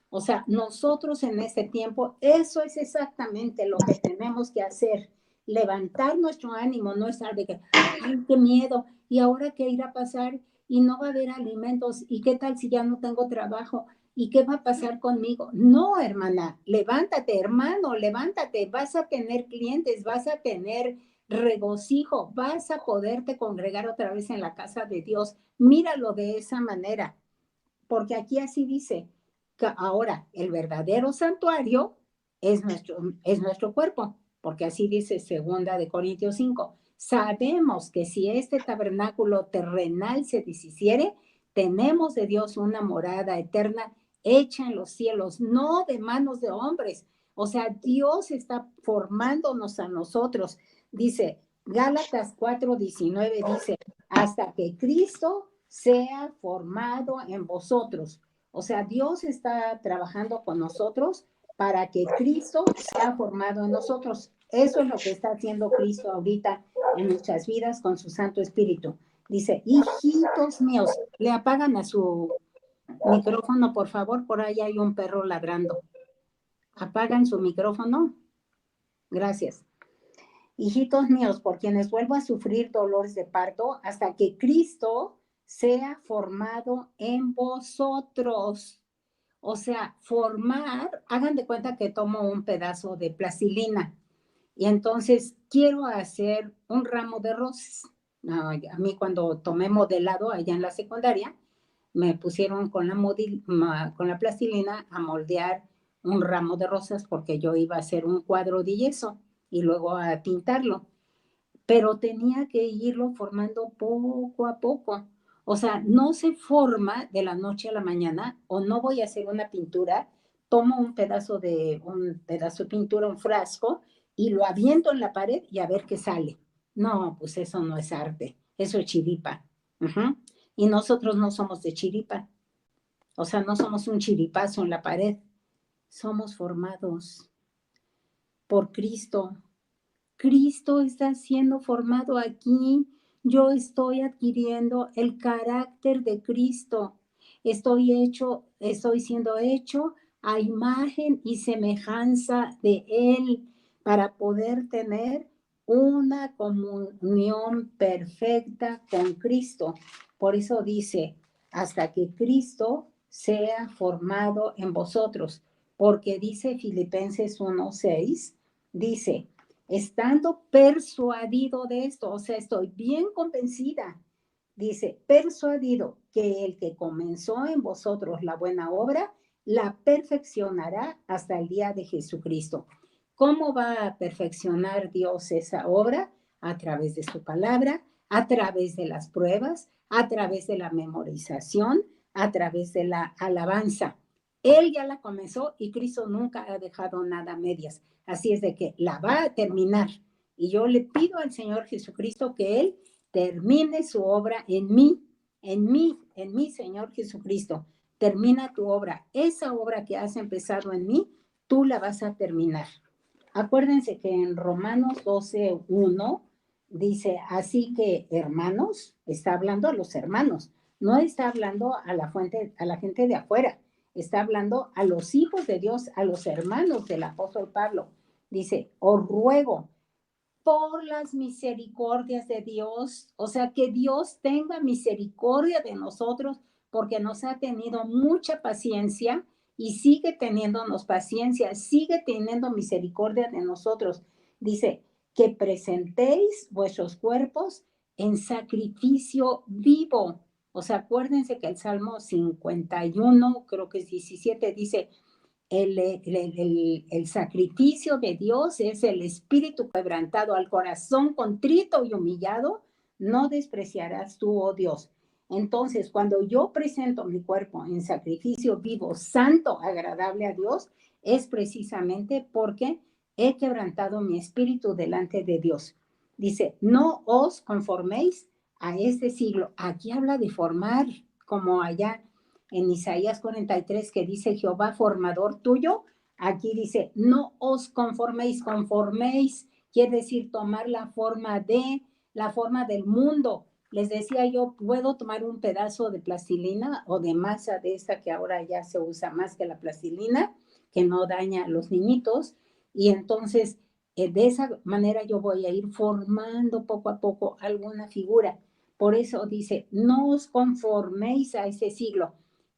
A: O sea, nosotros en este tiempo, eso es exactamente lo que tenemos que hacer. Levantar nuestro ánimo, no estar de que, ay, qué miedo, y ahora qué irá a pasar, y no va a haber alimentos, y qué tal si ya no tengo trabajo, y qué va a pasar conmigo. No, hermana, levántate, hermano, levántate, vas a tener clientes, vas a tener regocijo, vas a poderte congregar otra vez en la casa de Dios. Míralo de esa manera, porque aquí así dice, ahora el verdadero santuario es nuestro cuerpo, porque así dice 2 Corintios 5. Sabemos que si este tabernáculo terrenal se deshiciere, tenemos de Dios una morada eterna hecha en los cielos, no de manos de hombres. O sea, Dios está formándonos a nosotros. Dice, Gálatas 4:19 dice, hasta que Cristo sea formado en vosotros. O sea, Dios está trabajando con nosotros para que Cristo sea formado en nosotros. Eso es lo que está haciendo Cristo ahorita en nuestras vidas con su Santo Espíritu. Dice, hijitos míos, le apagan a su micrófono, por favor, por ahí hay un perro ladrando. Apagan su micrófono. Gracias. Hijitos míos, por quienes vuelvo a sufrir dolores de parto hasta que Cristo sea formado en vosotros. O sea, formar, hagan de cuenta que tomo un pedazo de plastilina y entonces quiero hacer un ramo de rosas. A mí cuando tomé modelado allá en la secundaria, me pusieron con la plastilina a moldear un ramo de rosas porque yo iba a hacer un cuadro de yeso y luego a pintarlo, pero tenía que irlo formando poco a poco. O sea, no se forma de la noche a la mañana, o no voy a hacer una pintura, tomo un pedazo de pintura, un frasco, y lo aviento en la pared y a ver qué sale. No, pues eso no es arte, eso es chiripa. Ujú. Y nosotros no somos de chiripa, o sea, no somos un chiripazo en la pared, somos formados por Cristo. Cristo está siendo formado aquí. Yo estoy adquiriendo el carácter de Cristo. Estoy siendo hecho a imagen y semejanza de Él para poder tener una comunión perfecta con Cristo. Por eso dice, hasta que Cristo sea formado en vosotros, porque dice Filipenses 1:6, dice, estando persuadido de esto, o sea, estoy bien convencida, dice, persuadido que el que comenzó en vosotros la buena obra, la perfeccionará hasta el día de Jesucristo. ¿Cómo va a perfeccionar Dios esa obra? A través de su palabra, a través de las pruebas, a través de la memorización, a través de la alabanza. Él ya la comenzó y Cristo nunca ha dejado nada a medias. Así es de que la va a terminar. Y yo le pido al Señor Jesucristo que Él termine su obra en mí, Señor Jesucristo. Termina tu obra. Esa obra que has empezado en mí, tú la vas a terminar. Acuérdense que en Romanos 12:1 dice, así que hermanos, está hablando a los hermanos, no está hablando a la gente de afuera, está hablando a los hijos de Dios, a los hermanos del apóstol Pablo. Dice, os ruego por las misericordias de Dios, o sea, que Dios tenga misericordia de nosotros porque nos ha tenido mucha paciencia y sigue teniéndonos paciencia, sigue teniendo misericordia de nosotros. Dice, que presentéis vuestros cuerpos en sacrificio vivo. O sea, acuérdense que el Salmo 51, creo que es 17, dice, el sacrificio de Dios es el espíritu quebrantado, al corazón contrito y humillado, no despreciarás tú, oh Dios. Entonces, cuando yo presento mi cuerpo en sacrificio vivo, santo, agradable a Dios, es precisamente porque he quebrantado mi espíritu delante de Dios. Dice, no os conforméis a este siglo. Aquí habla de formar, como allá en Isaías 43, que dice Jehová formador tuyo, aquí dice, no os conforméis, conforméis, quiere decir tomar la forma del mundo. Les decía yo, puedo tomar un pedazo de plastilina o de masa de esta que ahora ya se usa más que la plastilina, que no daña a los niñitos, y entonces de esa manera yo voy a ir formando poco a poco alguna figura. Por eso dice, no os conforméis a ese siglo.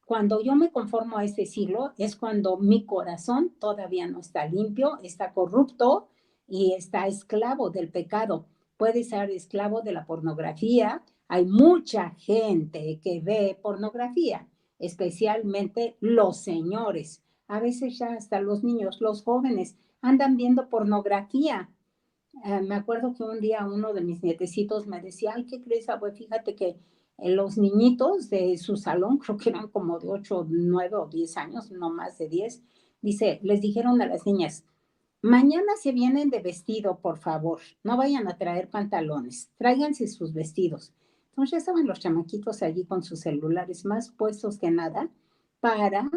A: Cuando yo me conformo a este siglo es cuando mi corazón todavía no está limpio, está corrupto y está esclavo del pecado. Puede ser esclavo de la pornografía. Hay mucha gente que ve pornografía, especialmente los señores. A veces ya hasta los niños, los jóvenes, andan viendo pornografía. Me acuerdo que un día uno de mis nietecitos me decía, ay, ¿qué crees, abue? Fíjate que los niñitos de su salón, creo que eran como de 8, 9 o 10 años, no más de 10, dice, les dijeron a las niñas, mañana se vienen de vestido, por favor, no vayan a traer pantalones, tráiganse sus vestidos. Entonces ya estaban los chamaquitos allí con sus celulares más puestos que nada para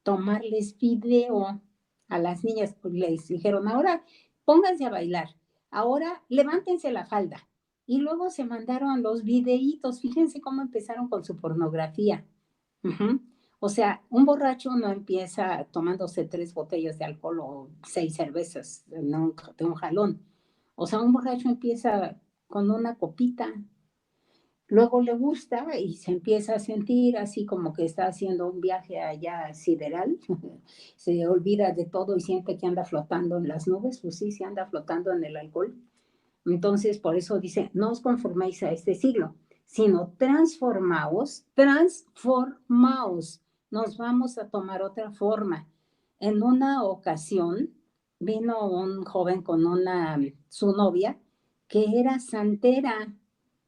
A: tomarles video a las niñas. Pues les dijeron, ahora pónganse a bailar, ahora levántense la falda. Y luego se mandaron los videitos. Fíjense cómo empezaron con su pornografía. Uh-huh. O sea, un borracho no empieza tomándose 3 botellas de alcohol o 6 cervezas de un jalón. O sea, un borracho empieza con una copita. Luego le gusta y se empieza a sentir así como que está haciendo un viaje allá sideral, se olvida de todo y siente que anda flotando en las nubes, pues sí, se anda flotando en el alcohol. Entonces, por eso dice, no os conforméis a este siglo, sino transformaos, nos vamos a tomar otra forma. En una ocasión vino un joven con su novia, que era santera,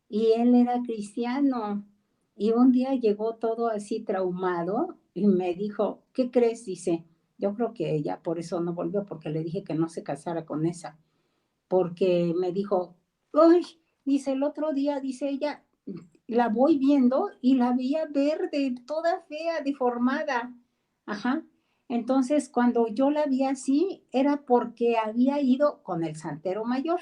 A: y él era cristiano. Y un día llegó todo así traumado y me dijo, ¿qué crees? Dice, yo creo que ella por eso no volvió, porque le dije que no se casara con esa, porque me dijo, uy, dice, el otro día, dice ella, la voy viendo y la veía verde, toda fea, deformada. Ajá. Entonces, cuando yo la vi así, era porque había ido con el santero mayor.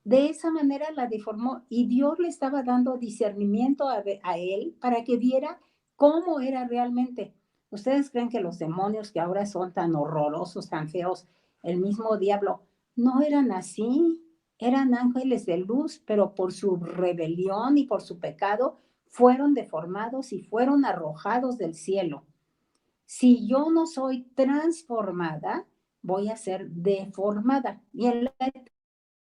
A: De esa manera la deformó y Dios le estaba dando discernimiento a él para que viera cómo era realmente. ¿Ustedes creen que los demonios que ahora son tan horrorosos, tan feos, el mismo diablo, no eran así? Eran ángeles de luz, pero por su rebelión y por su pecado fueron deformados y fueron arrojados del cielo. Si yo no soy transformada, voy a ser deformada. Y en la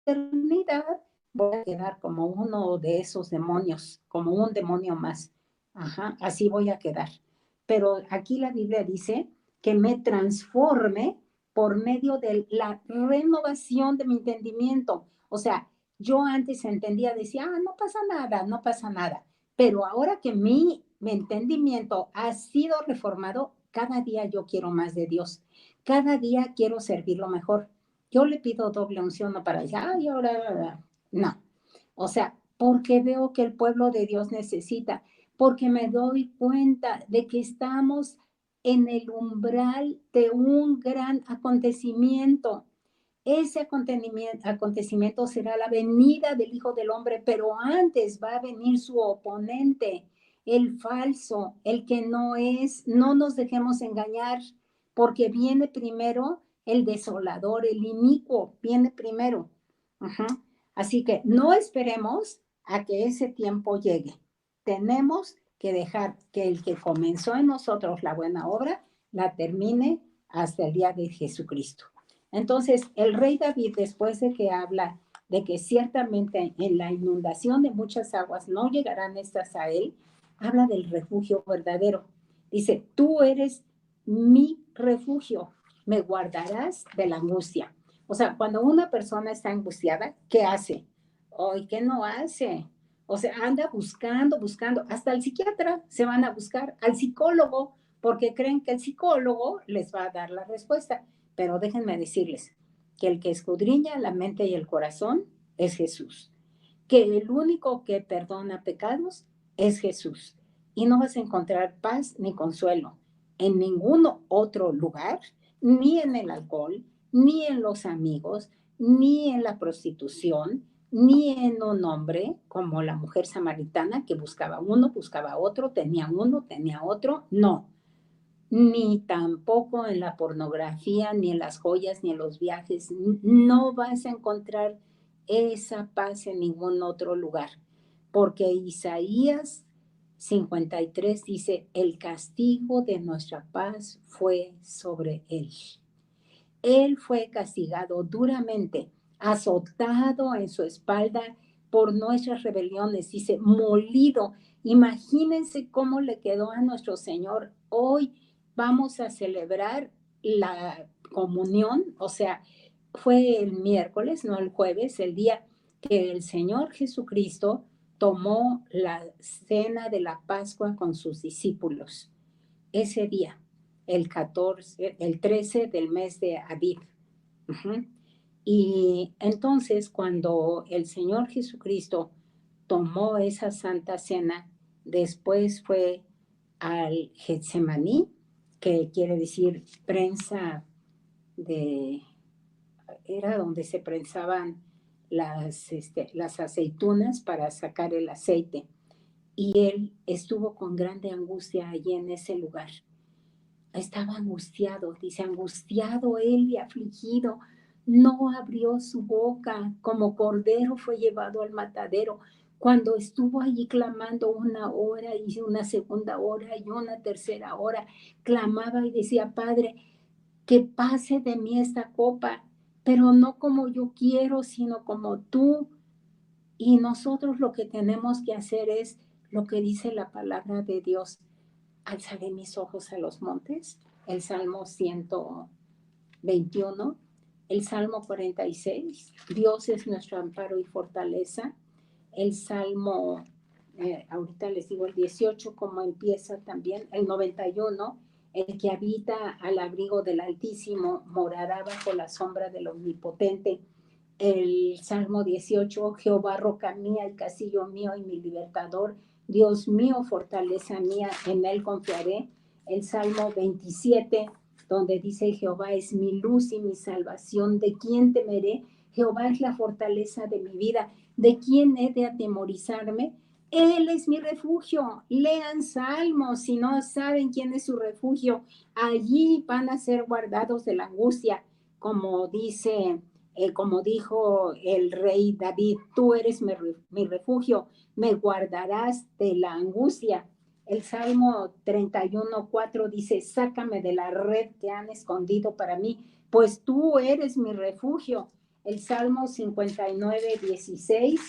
A: eternidad voy a quedar como uno de esos demonios, como un demonio más. Ajá, así voy a quedar. Pero aquí la Biblia dice que me transforme por medio de la renovación de mi entendimiento. O sea, yo antes entendía, decía, no pasa nada, no pasa nada. Pero ahora que mi entendimiento ha sido reformado, cada día yo quiero más de Dios. Cada día quiero servirlo mejor. Yo le pido doble unción, no para allá y ahora, no. O sea, porque veo que el pueblo de Dios necesita, porque me doy cuenta de que estamos en el umbral de un gran acontecimiento. Ese acontecimiento será la venida del Hijo del Hombre, pero antes va a venir su oponente, el falso, el que no es. No nos dejemos engañar, porque viene primero el desolador, el inicuo, viene primero. Ajá. Así que no esperemos a que ese tiempo llegue. Tenemos que dejar que el que comenzó en nosotros la buena obra la termine hasta el día de Jesucristo. Entonces, el rey David, después de que habla de que ciertamente en la inundación de muchas aguas no llegarán estas a él, habla del refugio verdadero. Dice, tú eres mi refugio, me guardarás de la angustia. O sea, cuando una persona está angustiada, ¿qué hace? Hoy, ¿qué no hace? O sea, anda buscando, buscando. Hasta el psiquiatra se van a buscar, al psicólogo, porque creen que el psicólogo les va a dar la respuesta. Pero déjenme decirles que el que escudriña la mente y el corazón es Jesús. Que el único que perdona pecados es Jesús. Y no vas a encontrar paz ni consuelo en ningún otro lugar, ni en el alcohol, ni en los amigos, ni en la prostitución, ni en un hombre como la mujer samaritana que buscaba uno, buscaba otro, tenía uno, tenía otro. No, ni tampoco en la pornografía, ni en las joyas, ni en los viajes. No vas a encontrar esa paz en ningún otro lugar, porque Isaías 53 dice, el castigo de nuestra paz fue sobre él. Él fue castigado duramente, azotado en su espalda por nuestras rebeliones, dice, molido. Imagínense cómo le quedó a nuestro Señor. Hoy vamos a celebrar la comunión, o sea, fue el miércoles, no el jueves, el día que el Señor Jesucristo tomó la cena de la Pascua con sus discípulos. Ese día, el 13 del mes de Aviv. Uh-huh. Y entonces cuando el Señor Jesucristo tomó esa santa cena, después fue al Getsemaní, que quiere decir prensa de, era donde se prensaban las aceitunas para sacar el aceite. Y él estuvo con grande angustia allí en ese lugar. Estaba angustiado, dice, angustiado él y afligido, no abrió su boca, como cordero fue llevado al matadero. cuando estuvo allí clamando 1 hora y una segunda hora y una tercera hora, clamaba y decía, Padre, que pase de mí esta copa, pero no como yo quiero, sino como tú. Y nosotros lo que tenemos que hacer es lo que dice la palabra de Dios. Alzaré mis ojos a los montes, el Salmo 121, el Salmo 46, Dios es nuestro amparo y fortaleza, el Salmo, ahorita les digo el 18, como empieza también, el 91, el que habita al abrigo del Altísimo morará bajo la sombra del Omnipotente. El Salmo 18, Jehová, roca mía y castillo mío y mi libertador, Dios mío, fortaleza mía, en él confiaré. El Salmo 27, donde dice, Jehová es mi luz y mi salvación, ¿de quién temeré? Jehová es la fortaleza de mi vida, ¿de quién he de atemorizarme? Él es mi refugio. Lean Salmos, si no saben quién es su refugio, allí van a ser guardados de la angustia, como dice, como dijo el rey David, tú eres mi refugio, me guardarás de la angustia. El Salmo 31:4 dice, sácame de la red que han escondido para mí, pues tú eres mi refugio. El Salmo 59:16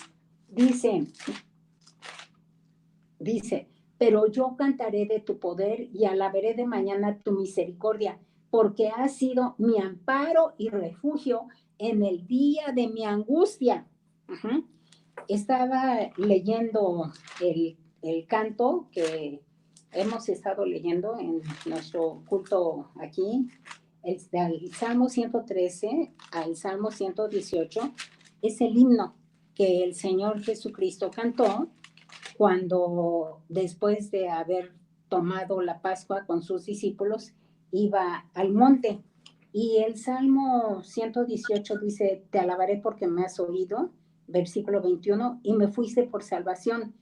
A: dice, pero yo cantaré de tu poder y alabaré de mañana tu misericordia, porque has sido mi amparo y refugio en el día de mi angustia. Uh-huh. Estaba leyendo el canto que hemos estado leyendo en nuestro culto aquí, el Salmo 113 al Salmo 118, es el himno que el Señor Jesucristo cantó cuando después de haber tomado la Pascua con sus discípulos, iba al monte. Y el Salmo 118 dice, te alabaré porque me has oído, versículo 21, y me fuiste por salvación.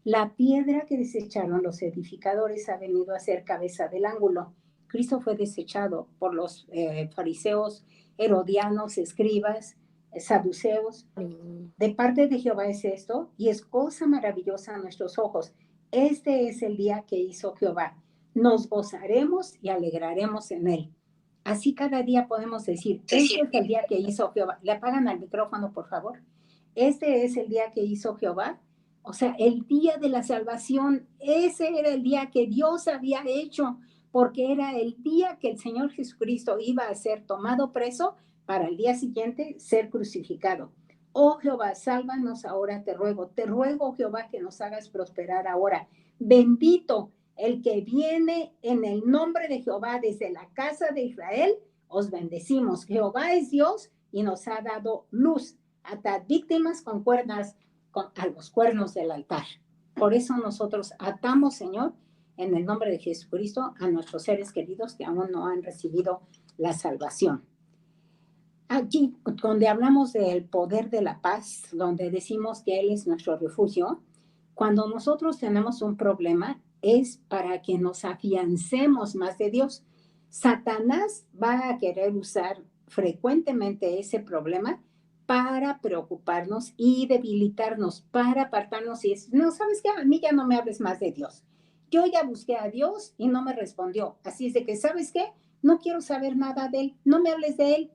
A: La piedra que desecharon los edificadores ha venido a ser cabeza del ángulo. Cristo fue desechado por los fariseos, herodianos, escribas, saduceos. De parte de Jehová es esto, y es cosa maravillosa a nuestros ojos. Este es el día que hizo Jehová. Nos gozaremos y alegraremos en él. Así cada día podemos decir, este es el día que hizo Jehová. Le apagan al micrófono, por favor. Este es el día que hizo Jehová. O sea, el día de la salvación, ese era el día que Dios había hecho, porque era el día que el Señor Jesucristo iba a ser tomado preso para el día siguiente ser crucificado. Oh Jehová, sálvanos ahora, te ruego, Jehová, que nos hagas prosperar ahora. Bendito el que viene en el nombre de Jehová desde la casa de Israel, os bendecimos. Jehová es Dios y nos ha dado luz. Atad víctimas con cuerdas a los cuernos del altar. Por eso nosotros atamos, Señor, en el nombre de Jesucristo, a nuestros seres queridos que aún no han recibido la salvación. Aquí, donde hablamos del poder de la paz, donde decimos que Él es nuestro refugio, cuando nosotros tenemos un problema, es para que nos afiancemos más de Dios. Satanás va a querer usar frecuentemente ese problema para preocuparnos y debilitarnos, para apartarnos y decir, no, ¿sabes qué? A mí ya no me hables más de Dios. Yo ya busqué a Dios y no me respondió. Así es de que, ¿sabes qué? No quiero saber nada de Él, no me hables de Él.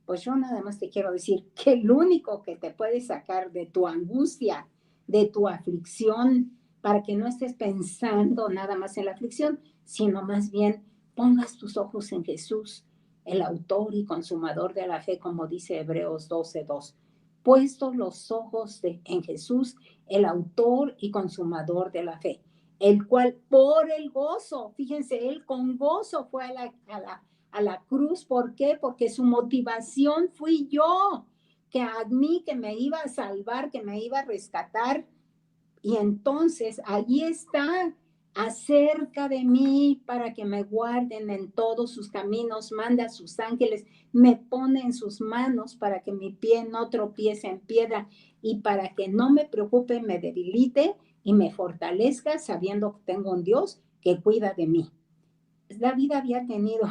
A: Pues yo nada más te quiero decir que el único que te puede sacar de tu angustia, de tu aflicción, para que no estés pensando nada más en la aflicción, sino más bien pongas tus ojos en Jesús, el autor y consumador de la fe, como dice Hebreos 12:2. Puestos los ojos en Jesús, el autor y consumador de la fe, el cual por el gozo, fíjense, él con gozo fue a la cruz. ¿Por qué? Porque su motivación fui yo, que a mí que me iba a salvar, que me iba a rescatar. Y entonces allí está, acerca de mí para que me guarden en todos sus caminos, manda a sus ángeles, me pone en sus manos para que mi pie no tropiece en piedra y para que no me preocupe, me debilite y me fortalezca sabiendo que tengo un Dios que cuida de mí. David había tenido,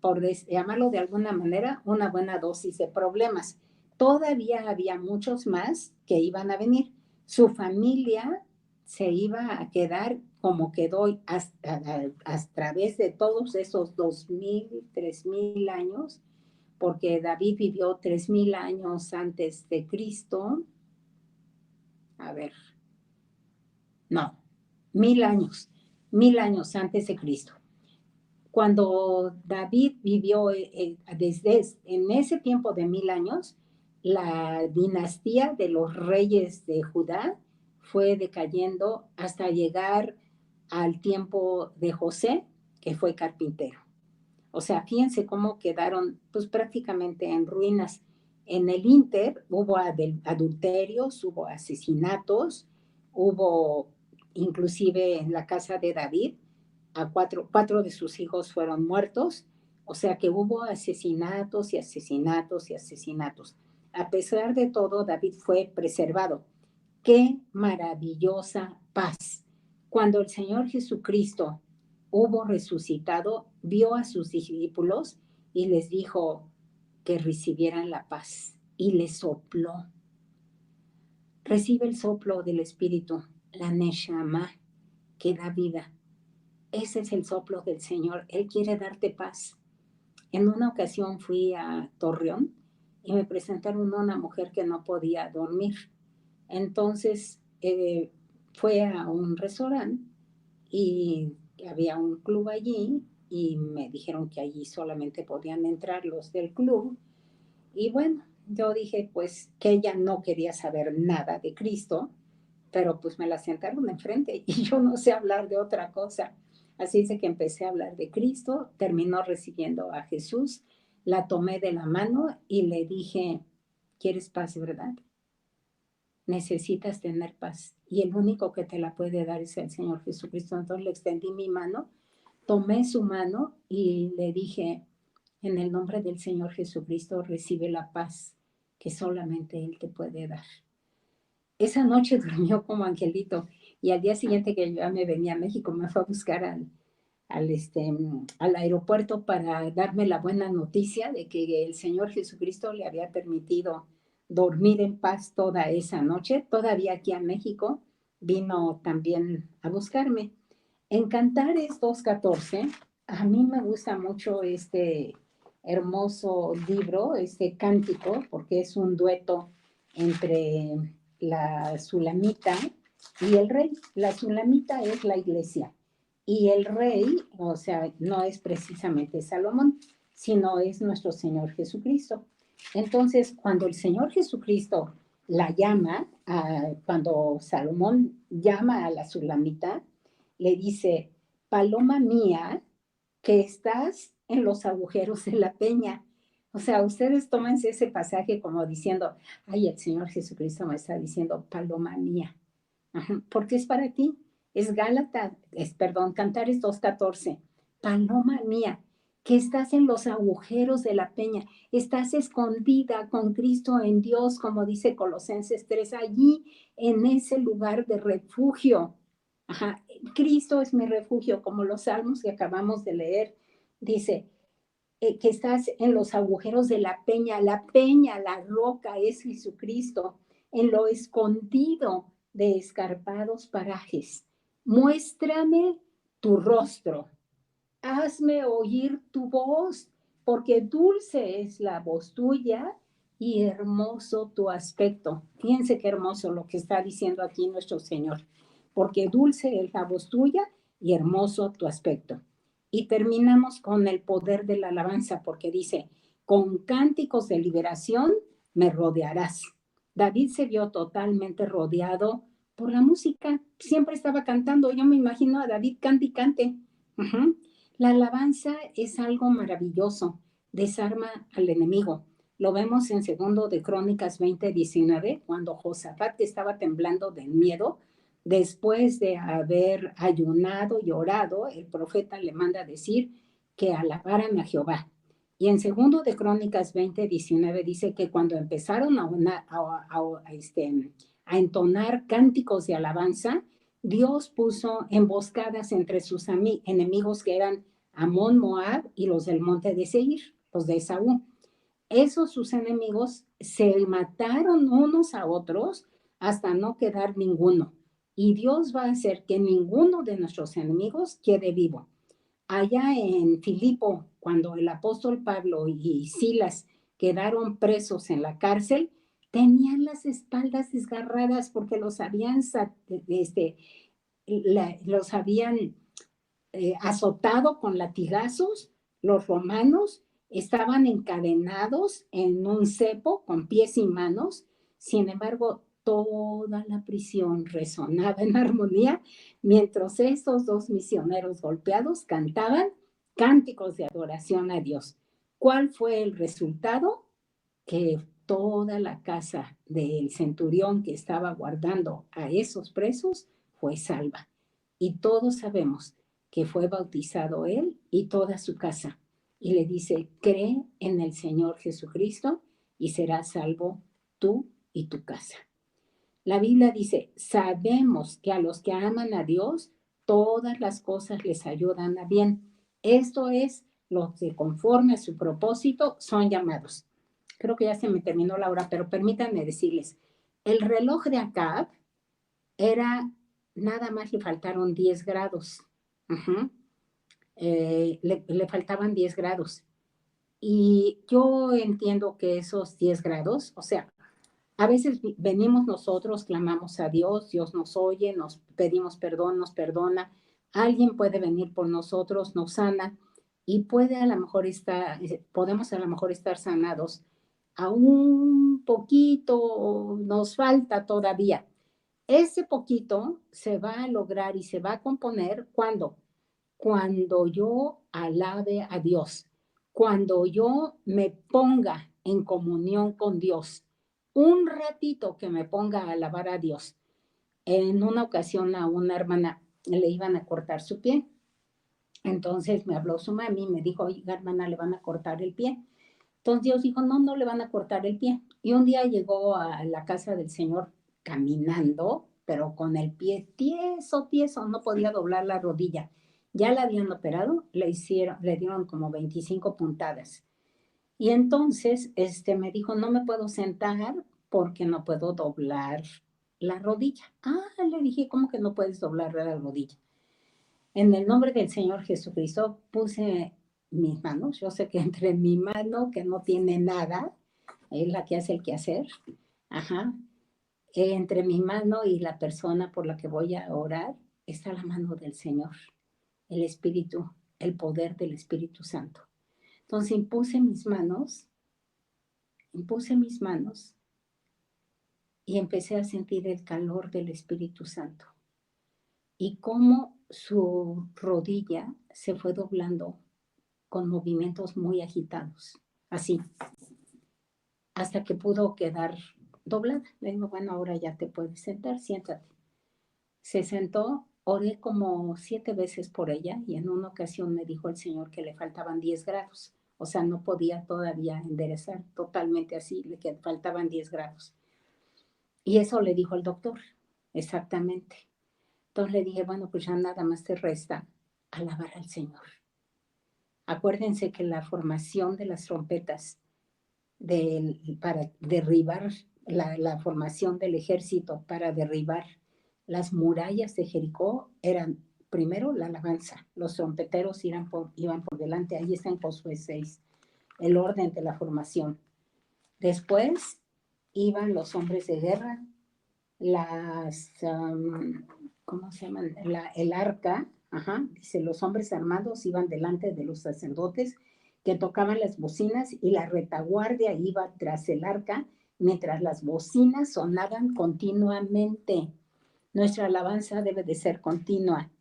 A: por llamarlo de alguna manera, una buena dosis de problemas. Todavía había muchos más que iban a venir, Su familia se iba a quedar como quedó a través de todos esos 2000, 3000 años, porque David vivió 3000 años antes de Cristo. A ver, no, 1000 años, 1000 años antes de Cristo. Cuando David vivió desde en ese tiempo de 1000 años, la dinastía de los reyes de Judá fue decayendo hasta llegar al tiempo de José, que fue carpintero. O sea, fíjense cómo quedaron pues prácticamente en ruinas. En el Inter hubo adulterios, hubo asesinatos, hubo inclusive en la casa de David, a cuatro de sus hijos fueron muertos, o sea que hubo asesinatos y asesinatos y asesinatos. A pesar de todo, David fue preservado. Qué maravillosa paz. Cuando el Señor Jesucristo hubo resucitado, vio a sus discípulos y les dijo que recibieran la paz y les sopló. Recibe el soplo del Espíritu, la Neshama, que da vida. Ese es el soplo del Señor. Él quiere darte paz. En una ocasión fui a Torreón y me presentaron a una mujer que no podía dormir. Entonces fue a un restaurante y había un club allí y me dijeron que allí solamente podían entrar los del club. Y bueno, yo dije pues que ella no quería saber nada de Cristo, pero pues me la sentaron enfrente y yo no sé hablar de otra cosa. Así es de que empecé a hablar de Cristo, terminó recibiendo a Jesús, la tomé de la mano y le dije, ¿quieres paz, verdad? Necesitas tener paz. Y el único que te la puede dar es el Señor Jesucristo. Entonces le extendí mi mano, tomé su mano y le dije, en el nombre del Señor Jesucristo, recibe la paz que solamente Él te puede dar. Esa noche durmió como angelito y al día siguiente que yo ya me venía a México, me fue a buscar al aeropuerto para darme la buena noticia de que el Señor Jesucristo le había permitido dormir en paz toda esa noche. Todavía aquí a México vino también a buscarme. En Cantares 2:14, a mí me gusta mucho este hermoso libro, este cántico, porque es un dueto entre la Sulamita y el rey. La Sulamita es la iglesia y el rey, o sea, no es precisamente Salomón, sino es nuestro Señor Jesucristo. Entonces, cuando el Señor Jesucristo la llama, cuando Salomón llama a la Sulamita, le dice, paloma mía, que estás en los agujeros de la peña. O sea, ustedes tómense ese pasaje como diciendo, ay, el Señor Jesucristo me está diciendo, paloma mía. Ajá, porque es para ti. Es Cantares 2:14. Paloma mía, que estás en los agujeros de la peña, estás escondida con Cristo en Dios, como dice Colosenses 3, allí en ese lugar de refugio. Ajá, Cristo es mi refugio, como los salmos que acabamos de leer. Dice, que estás en los agujeros de la peña, la roca es Jesucristo, en lo escondido de escarpados parajes. Muéstrame tu rostro, hazme oír tu voz, porque dulce es la voz tuya y hermoso tu aspecto. Fíjense qué hermoso lo que está diciendo aquí nuestro Señor, porque dulce es la voz tuya y hermoso tu aspecto. Y terminamos con el poder de la alabanza, porque dice, con cánticos de liberación me rodearás. David se vio totalmente rodeado por la música, siempre estaba cantando, yo me imagino a David cante y cante. Uh-huh. La alabanza es algo maravilloso, desarma al enemigo. Lo vemos en segundo de Crónicas 20:19, cuando Josafat estaba temblando del miedo, después de haber ayunado y orado, el profeta le manda a decir que alabaran a Jehová. Y en segundo de Crónicas 20:19 dice que cuando empezaron a entonar cánticos de alabanza, Dios puso emboscadas entre sus enemigos que eran Amón, Moab y los del monte de Seir, los de Esaú. Esos sus enemigos se mataron unos a otros hasta no quedar ninguno. Y Dios va a hacer que ninguno de nuestros enemigos quede vivo. Allá en Filipo, cuando el apóstol Pablo y Silas quedaron presos en la cárcel, tenían las espaldas desgarradas porque los habían azotado con latigazos. Los romanos estaban encadenados en un cepo con pies y manos. Sin embargo, toda la prisión resonaba en armonía mientras estos dos misioneros golpeados cantaban cánticos de adoración a Dios. ¿Cuál fue el resultado? Que toda la casa del centurión que estaba guardando a esos presos fue salva. Y todos sabemos que fue bautizado él y toda su casa. Y le dice, cree en el Señor Jesucristo y serás salvo tú y tu casa. La Biblia dice, sabemos que a los que aman a Dios, todas las cosas les ayudan a bien. Esto es, los que conforme a su propósito son llamados. Creo que ya se me terminó la hora, pero permítanme decirles, el reloj de Acab era, nada más le faltaron 10 grados. Uh-huh. Le faltaban 10 grados. Y yo entiendo que esos 10 grados, o sea, a veces venimos nosotros, clamamos a Dios, Dios nos oye, nos pedimos perdón, nos perdona, alguien puede venir por nosotros, nos sana y puede a lo mejor podemos a lo mejor estar sanados. A un poquito nos falta todavía. Ese poquito se va a lograr y se va a componer cuando yo alabe a Dios, cuando yo me ponga en comunión con Dios, un ratito que me ponga a alabar a Dios. En una ocasión a una hermana le iban a cortar su pie. Entonces me habló su mami y me dijo, oiga, hermana, le van a cortar el pie. Entonces Dios dijo, no, no le van a cortar el pie. Y un día llegó a la casa del Señor caminando, pero con el pie tieso, tieso, no podía doblar la rodilla. Ya la habían operado, le dieron como 25 puntadas. Y entonces me dijo, no me puedo sentar porque no puedo doblar la rodilla. Ah, le dije, ¿cómo que no puedes doblar la rodilla? En el nombre del Señor Jesucristo puse mis manos. Yo sé que entre mi mano, que no tiene nada, es la que hace el quehacer, ajá, entre mi mano y la persona por la que voy a orar, está la mano del Señor, el Espíritu, el poder del Espíritu Santo. Entonces impuse mis manos y empecé a sentir el calor del Espíritu Santo. Y cómo su rodilla se fue doblando con movimientos muy agitados, así, hasta que pudo quedar doblada. Le digo, bueno, ahora ya te puedes sentar, siéntate. Se sentó, oré como 7 veces por ella y en una ocasión me dijo el Señor que le faltaban 10 grados. O sea, no podía todavía enderezar totalmente así, le faltaban 10 grados. Y eso le dijo el doctor, exactamente. Entonces le dije, bueno, pues ya nada más te resta alabar al Señor. Acuérdense que la formación de las trompetas para derribar la formación del ejército, para derribar las murallas de Jericó, eran primero la alabanza. Los trompeteros iban por delante, ahí está en Josué 6, el orden de la formación. Después iban los hombres de guerra, ¿cómo se llaman? El arca, ajá, dice, los hombres armados iban delante de los sacerdotes que tocaban las bocinas y la retaguardia iba tras el arca mientras las bocinas sonaban continuamente. Nuestra alabanza debe de ser continua,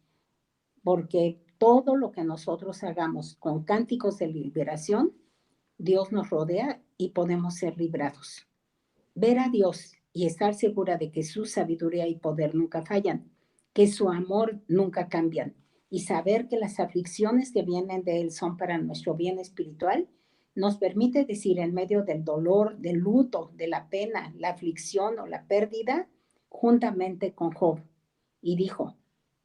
A: porque todo lo que nosotros hagamos con cánticos de liberación, Dios nos rodea y podemos ser librados. Ver a Dios y estar segura de que su sabiduría y poder nunca fallan, que su amor nunca cambian, y saber que las aflicciones que vienen de Él son para nuestro bien espiritual, nos permite decir en medio del dolor, del luto, de la pena, la aflicción o la pérdida, juntamente con Job. Y dijo,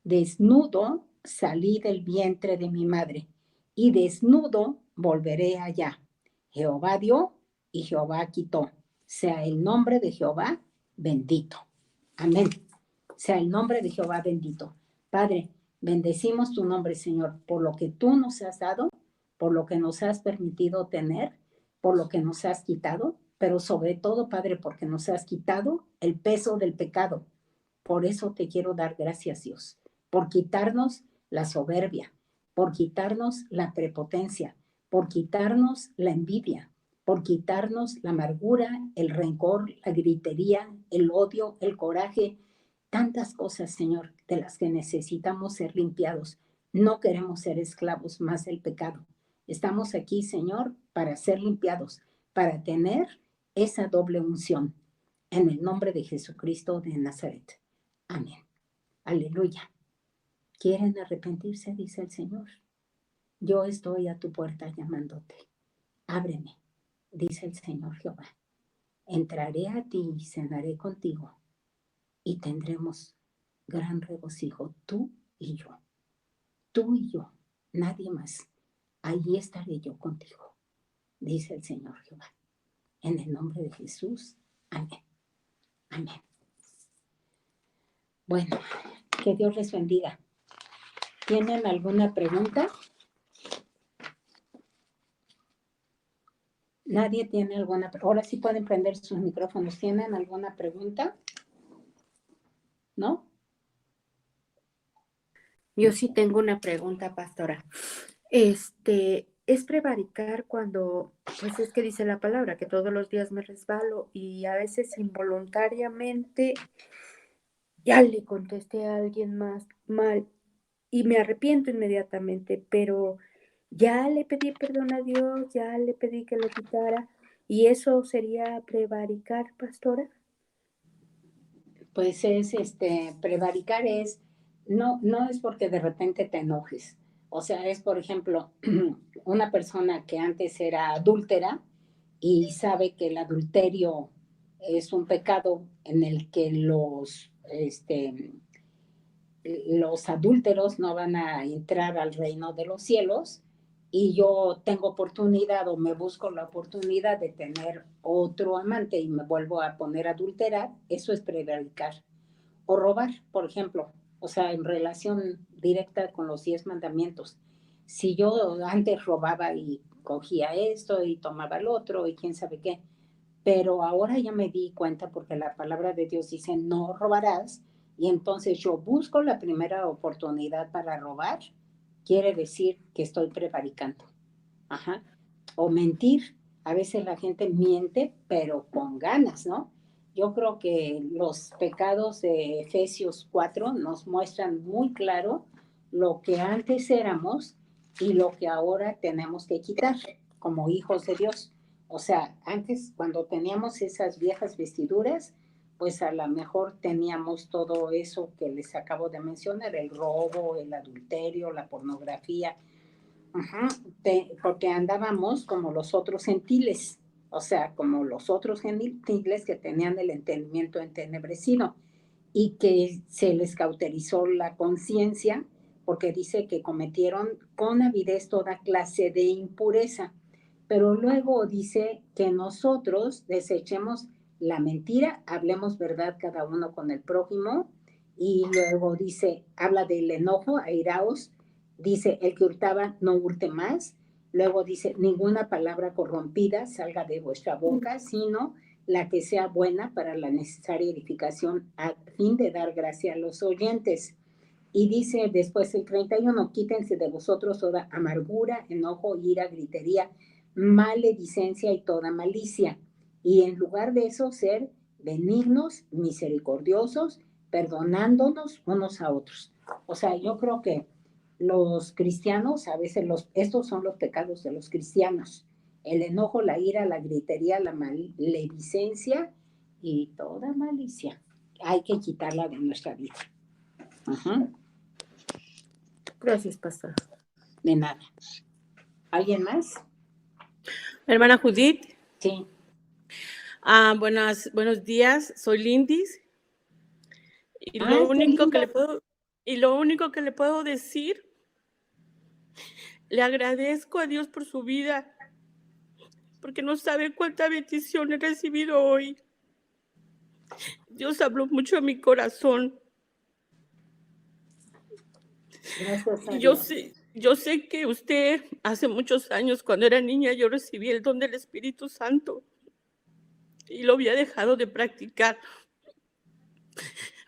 A: desnudo salí del vientre de mi madre, y desnudo volveré allá. Jehová dio y Jehová quitó. Sea el nombre de Jehová bendito. Amén. Sea el nombre de Jehová bendito. Padre, bendecimos tu nombre, Señor, por lo que tú nos has dado, por lo que nos has permitido tener, por lo que nos has quitado, pero sobre todo, Padre, porque nos has quitado el peso del pecado. Por eso te quiero dar gracias, Dios, por quitarnos la soberbia, por quitarnos la prepotencia, por quitarnos la envidia, por quitarnos la amargura, el rencor, la gritería, el odio, el coraje, tantas cosas, Señor, de las que necesitamos ser limpiados. No queremos ser esclavos más del pecado. Estamos aquí, Señor, para ser limpiados, para tener esa doble unción. En el nombre de Jesucristo de Nazaret. Amén. Aleluya. ¿Quieren arrepentirse? Dice el Señor. Yo estoy a tu puerta llamándote. Ábreme, dice el Señor Jehová. Entraré a ti y cenaré contigo y tendremos gran regocijo, tú y yo. Tú y yo, nadie más. Allí estaré yo contigo, dice el Señor Jehová. En el nombre de Jesús. Amén. Amén. Bueno, que Dios les bendiga. ¿Tienen alguna pregunta? ¿Nadie tiene alguna pregunta? Ahora sí pueden prender sus micrófonos. ¿Tienen alguna pregunta? ¿No?
B: Yo sí tengo una pregunta, pastora. ¿Es prevaricar cuando, pues es que dice la palabra, que todos los días me resbalo y a veces involuntariamente ya le contesté a alguien más mal y me arrepiento inmediatamente, pero ya le pedí perdón a Dios, ya le pedí que lo quitara y eso sería prevaricar, pastora?
A: Pues es, prevaricar es, no es porque de repente te enojes. O sea, es, por ejemplo, una persona que antes era adúltera y sabe que el adulterio es un pecado en el que los adúlteros no van a entrar al reino de los cielos y yo tengo oportunidad o me busco la oportunidad de tener otro amante y me vuelvo a poner a adulterar, eso es prevaricar. O robar, por ejemplo, o sea, en relación directa con los 10 mandamientos. Si yo antes robaba y cogía esto y tomaba el otro y quién sabe qué, pero ahora ya me di cuenta porque la palabra de Dios dice no robarás y entonces yo busco la primera oportunidad para robar, quiere decir que estoy prevaricando. Ajá. O mentir. A veces la gente miente, pero con ganas, ¿no? Yo creo que los pecados de Efesios 4 nos muestran muy claro lo que antes éramos y lo que ahora tenemos que quitar como hijos de Dios. O sea, antes cuando teníamos esas viejas vestiduras, pues a lo mejor teníamos todo eso que les acabo de mencionar, el robo, el adulterio, la pornografía. Ajá, porque andábamos como los otros gentiles, o sea, como los otros gentiles que tenían el entendimiento entenebrecido y que se les cauterizó la conciencia porque dice que cometieron con avidez toda clase de impureza. Pero luego dice que nosotros desechemos la mentira, hablemos verdad cada uno con el prójimo y luego dice, habla del enojo, airaos, dice, el que hurtaba no hurte más. Luego dice, ninguna palabra corrompida salga de vuestra boca, sino la que sea buena para la necesaria edificación a fin de dar gracia a los oyentes. Y dice después el 31, quítense de vosotros toda amargura, enojo, ira, gritería, maledicencia y toda malicia. Y en lugar de eso, ser benignos, misericordiosos, perdonándonos unos a otros. O sea, yo creo que los cristianos, a veces estos son los pecados de los cristianos. El enojo, la ira, la gritería, la maledicencia y toda malicia. Hay que quitarla de nuestra vida. Ajá.
B: Gracias, pastora.
A: De nada. ¿Alguien más?
C: Hermana Judith.
A: Sí.
C: Buenos días, soy Lindis. Y
A: Ay,
C: lo único que le puedo decir, le agradezco a Dios por su vida, porque no sabe cuánta bendición he recibido hoy. Dios habló mucho a mi corazón.
A: Gracias a
C: Y
A: Dios.
C: yo sé que usted hace muchos años, cuando era niña, yo recibí el don del Espíritu Santo y lo había dejado de practicar.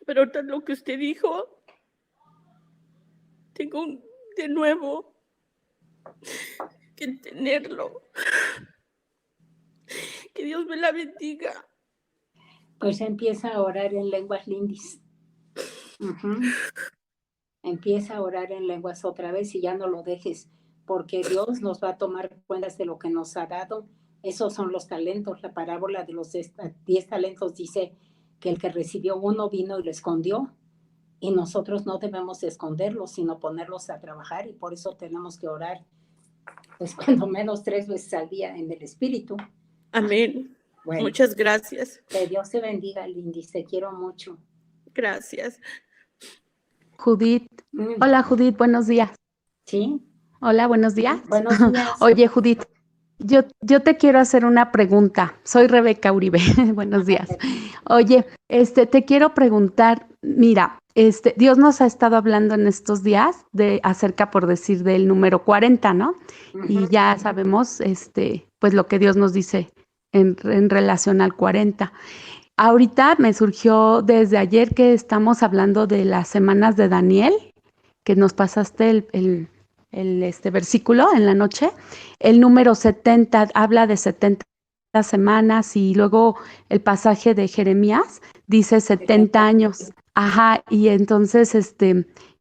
C: Pero ahorita lo que usted dijo, tengo de nuevo que tenerlo. Que Dios me la bendiga.
A: Pues empieza a orar en lenguas lindis. Empieza a orar en lenguas otra vez y ya no lo dejes, porque Dios nos va a tomar cuentas de lo que nos ha dado. Esos son los talentos. La parábola de los 10 talentos dice que el que recibió uno vino y lo escondió. Y nosotros no debemos esconderlos, sino ponerlos a trabajar. Y por eso tenemos que orar, pues cuando menos 3 veces al día en el Espíritu.
C: Amén.
A: Bueno,
C: muchas gracias.
A: Que Dios te bendiga, Lindy. Te quiero mucho.
C: Gracias.
D: Judith. Hola, Judith, buenos días.
A: ¿Sí?
D: Hola, buenos días.
A: Buenos días.
D: Oye, Judith, yo te quiero hacer una pregunta. Soy Rebeca Uribe. Buenos días. Oye, te quiero preguntar, mira, Dios nos ha estado hablando en estos días acerca, por decir, del número 40, ¿no? Y ya sabemos, pues lo que Dios nos dice en relación al 40. Ahorita me surgió desde ayer que estamos hablando de las semanas de Daniel, que nos pasaste el versículo en la noche. El número 70 habla de 70 semanas y luego el pasaje de Jeremías dice 70 años. Ajá, y entonces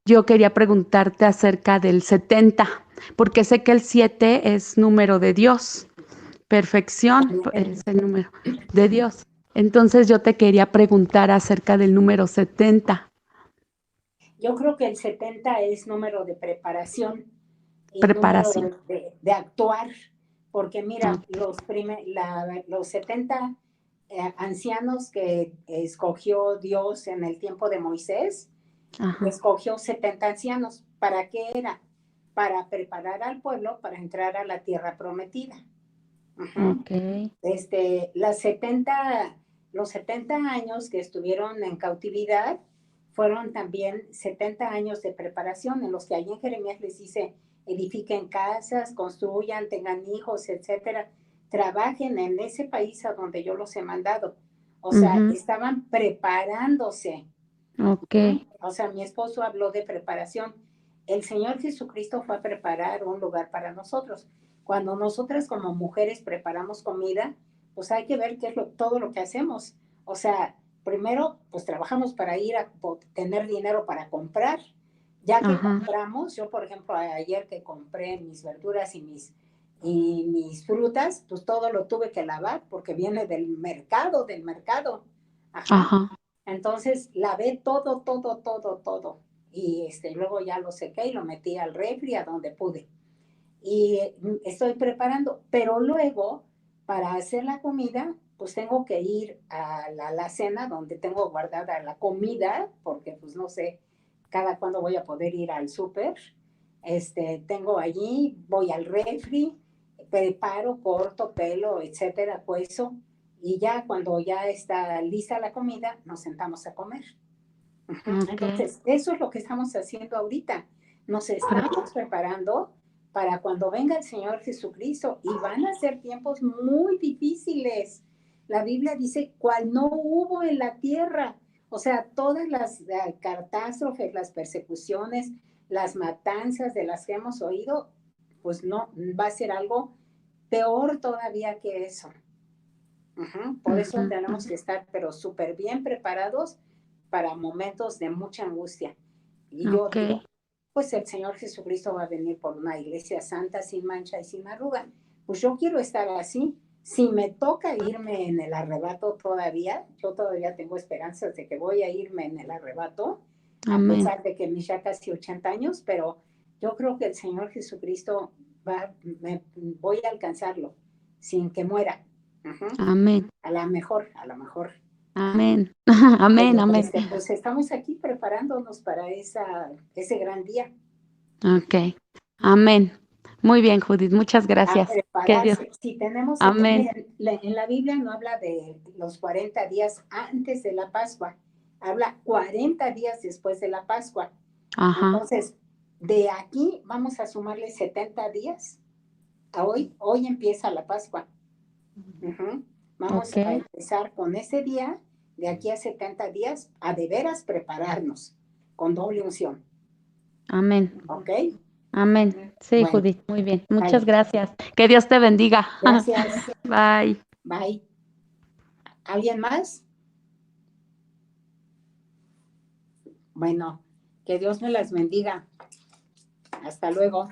D: yo quería preguntarte acerca del 70, porque sé que el 7 es número de Dios, perfección es el número de Dios. Entonces yo te quería preguntar acerca del número 70.
A: Yo creo que el 70 es número de preparación. Y
D: Preparación.
A: número de actuar. Porque mira, los 70 ancianos que escogió Dios en el tiempo de Moisés, escogió 70 ancianos. ¿Para qué era? Para preparar al pueblo para entrar a la tierra prometida.
D: Okay.
A: Los 70 años que estuvieron en cautividad fueron también 70 años de preparación en los que allí en Jeremías les dice, edifiquen casas, construyan, tengan hijos, etcétera, trabajen en ese país a donde yo los he mandado. O sea, estaban preparándose.
D: Okay.
A: O sea, mi esposo habló de preparación. El Señor Jesucristo fue a preparar un lugar para nosotros. Cuando nosotras como mujeres preparamos comida, pues hay que ver qué es todo lo que hacemos. O sea, primero, pues trabajamos para ir a tener dinero para comprar. Ya que compramos, yo por ejemplo, ayer que compré mis verduras y mis frutas, pues todo lo tuve que lavar porque viene del mercado. Entonces lavé todo. Y luego ya lo sequé y lo metí al refri a donde pude. Y estoy preparando, pero luego para hacer la comida, pues tengo que ir a la alacena donde tengo guardada la comida, porque pues no sé cada cuándo voy a poder ir al súper. Tengo allí, voy al refri, preparo, corto, pelo, etcétera, cuezo, y ya cuando ya está lista la comida, nos sentamos a comer. Entonces, eso es lo que estamos haciendo ahorita. Nos estamos preparando para cuando venga el Señor Jesucristo, y van a ser tiempos muy difíciles. La Biblia dice, cual no hubo en la tierra. O sea, todas las catástrofes, las persecuciones, las matanzas de las que hemos oído, pues no, va a ser algo peor todavía que eso. Por eso tenemos que estar, pero súper bien preparados para momentos de mucha angustia. Y yo digo, pues el Señor Jesucristo va a venir por una iglesia santa, sin mancha y sin arruga. Pues yo quiero estar así. Si me toca irme en el arrebato todavía, yo todavía tengo esperanzas de que voy a irme en el arrebato, a pesar de que mis ya casi 80 años, pero yo creo que el Señor Jesucristo voy a alcanzarlo sin que muera.
D: Amén.
A: A lo mejor.
D: Amén. Amén.
A: Pues estamos aquí preparándonos para ese gran día.
D: Ok. Amén. Muy bien, Judith, muchas
A: A
D: gracias. Que Dios.
A: prepararse. Si tenemos,
D: Amén.
A: miren, en la Biblia no habla de los 40 días antes de la Pascua, habla 40 días después de la Pascua.
D: Ajá.
A: Entonces, de aquí vamos a sumarle 70 días. A hoy empieza la Pascua. Ujú. Vamos
D: Ok.
A: a empezar con ese día, de aquí a 70 días, a de veras prepararnos con doble unción.
D: Amén.
A: ¿Ok?
D: Amén. Sí,
A: Bueno,
D: Judith, muy bien. Muchas
A: vale.
D: gracias. Que Dios te bendiga.
A: Gracias.
D: Bye.
A: Bye. ¿Alguien más? Bueno, que Dios me las bendiga. Hasta luego.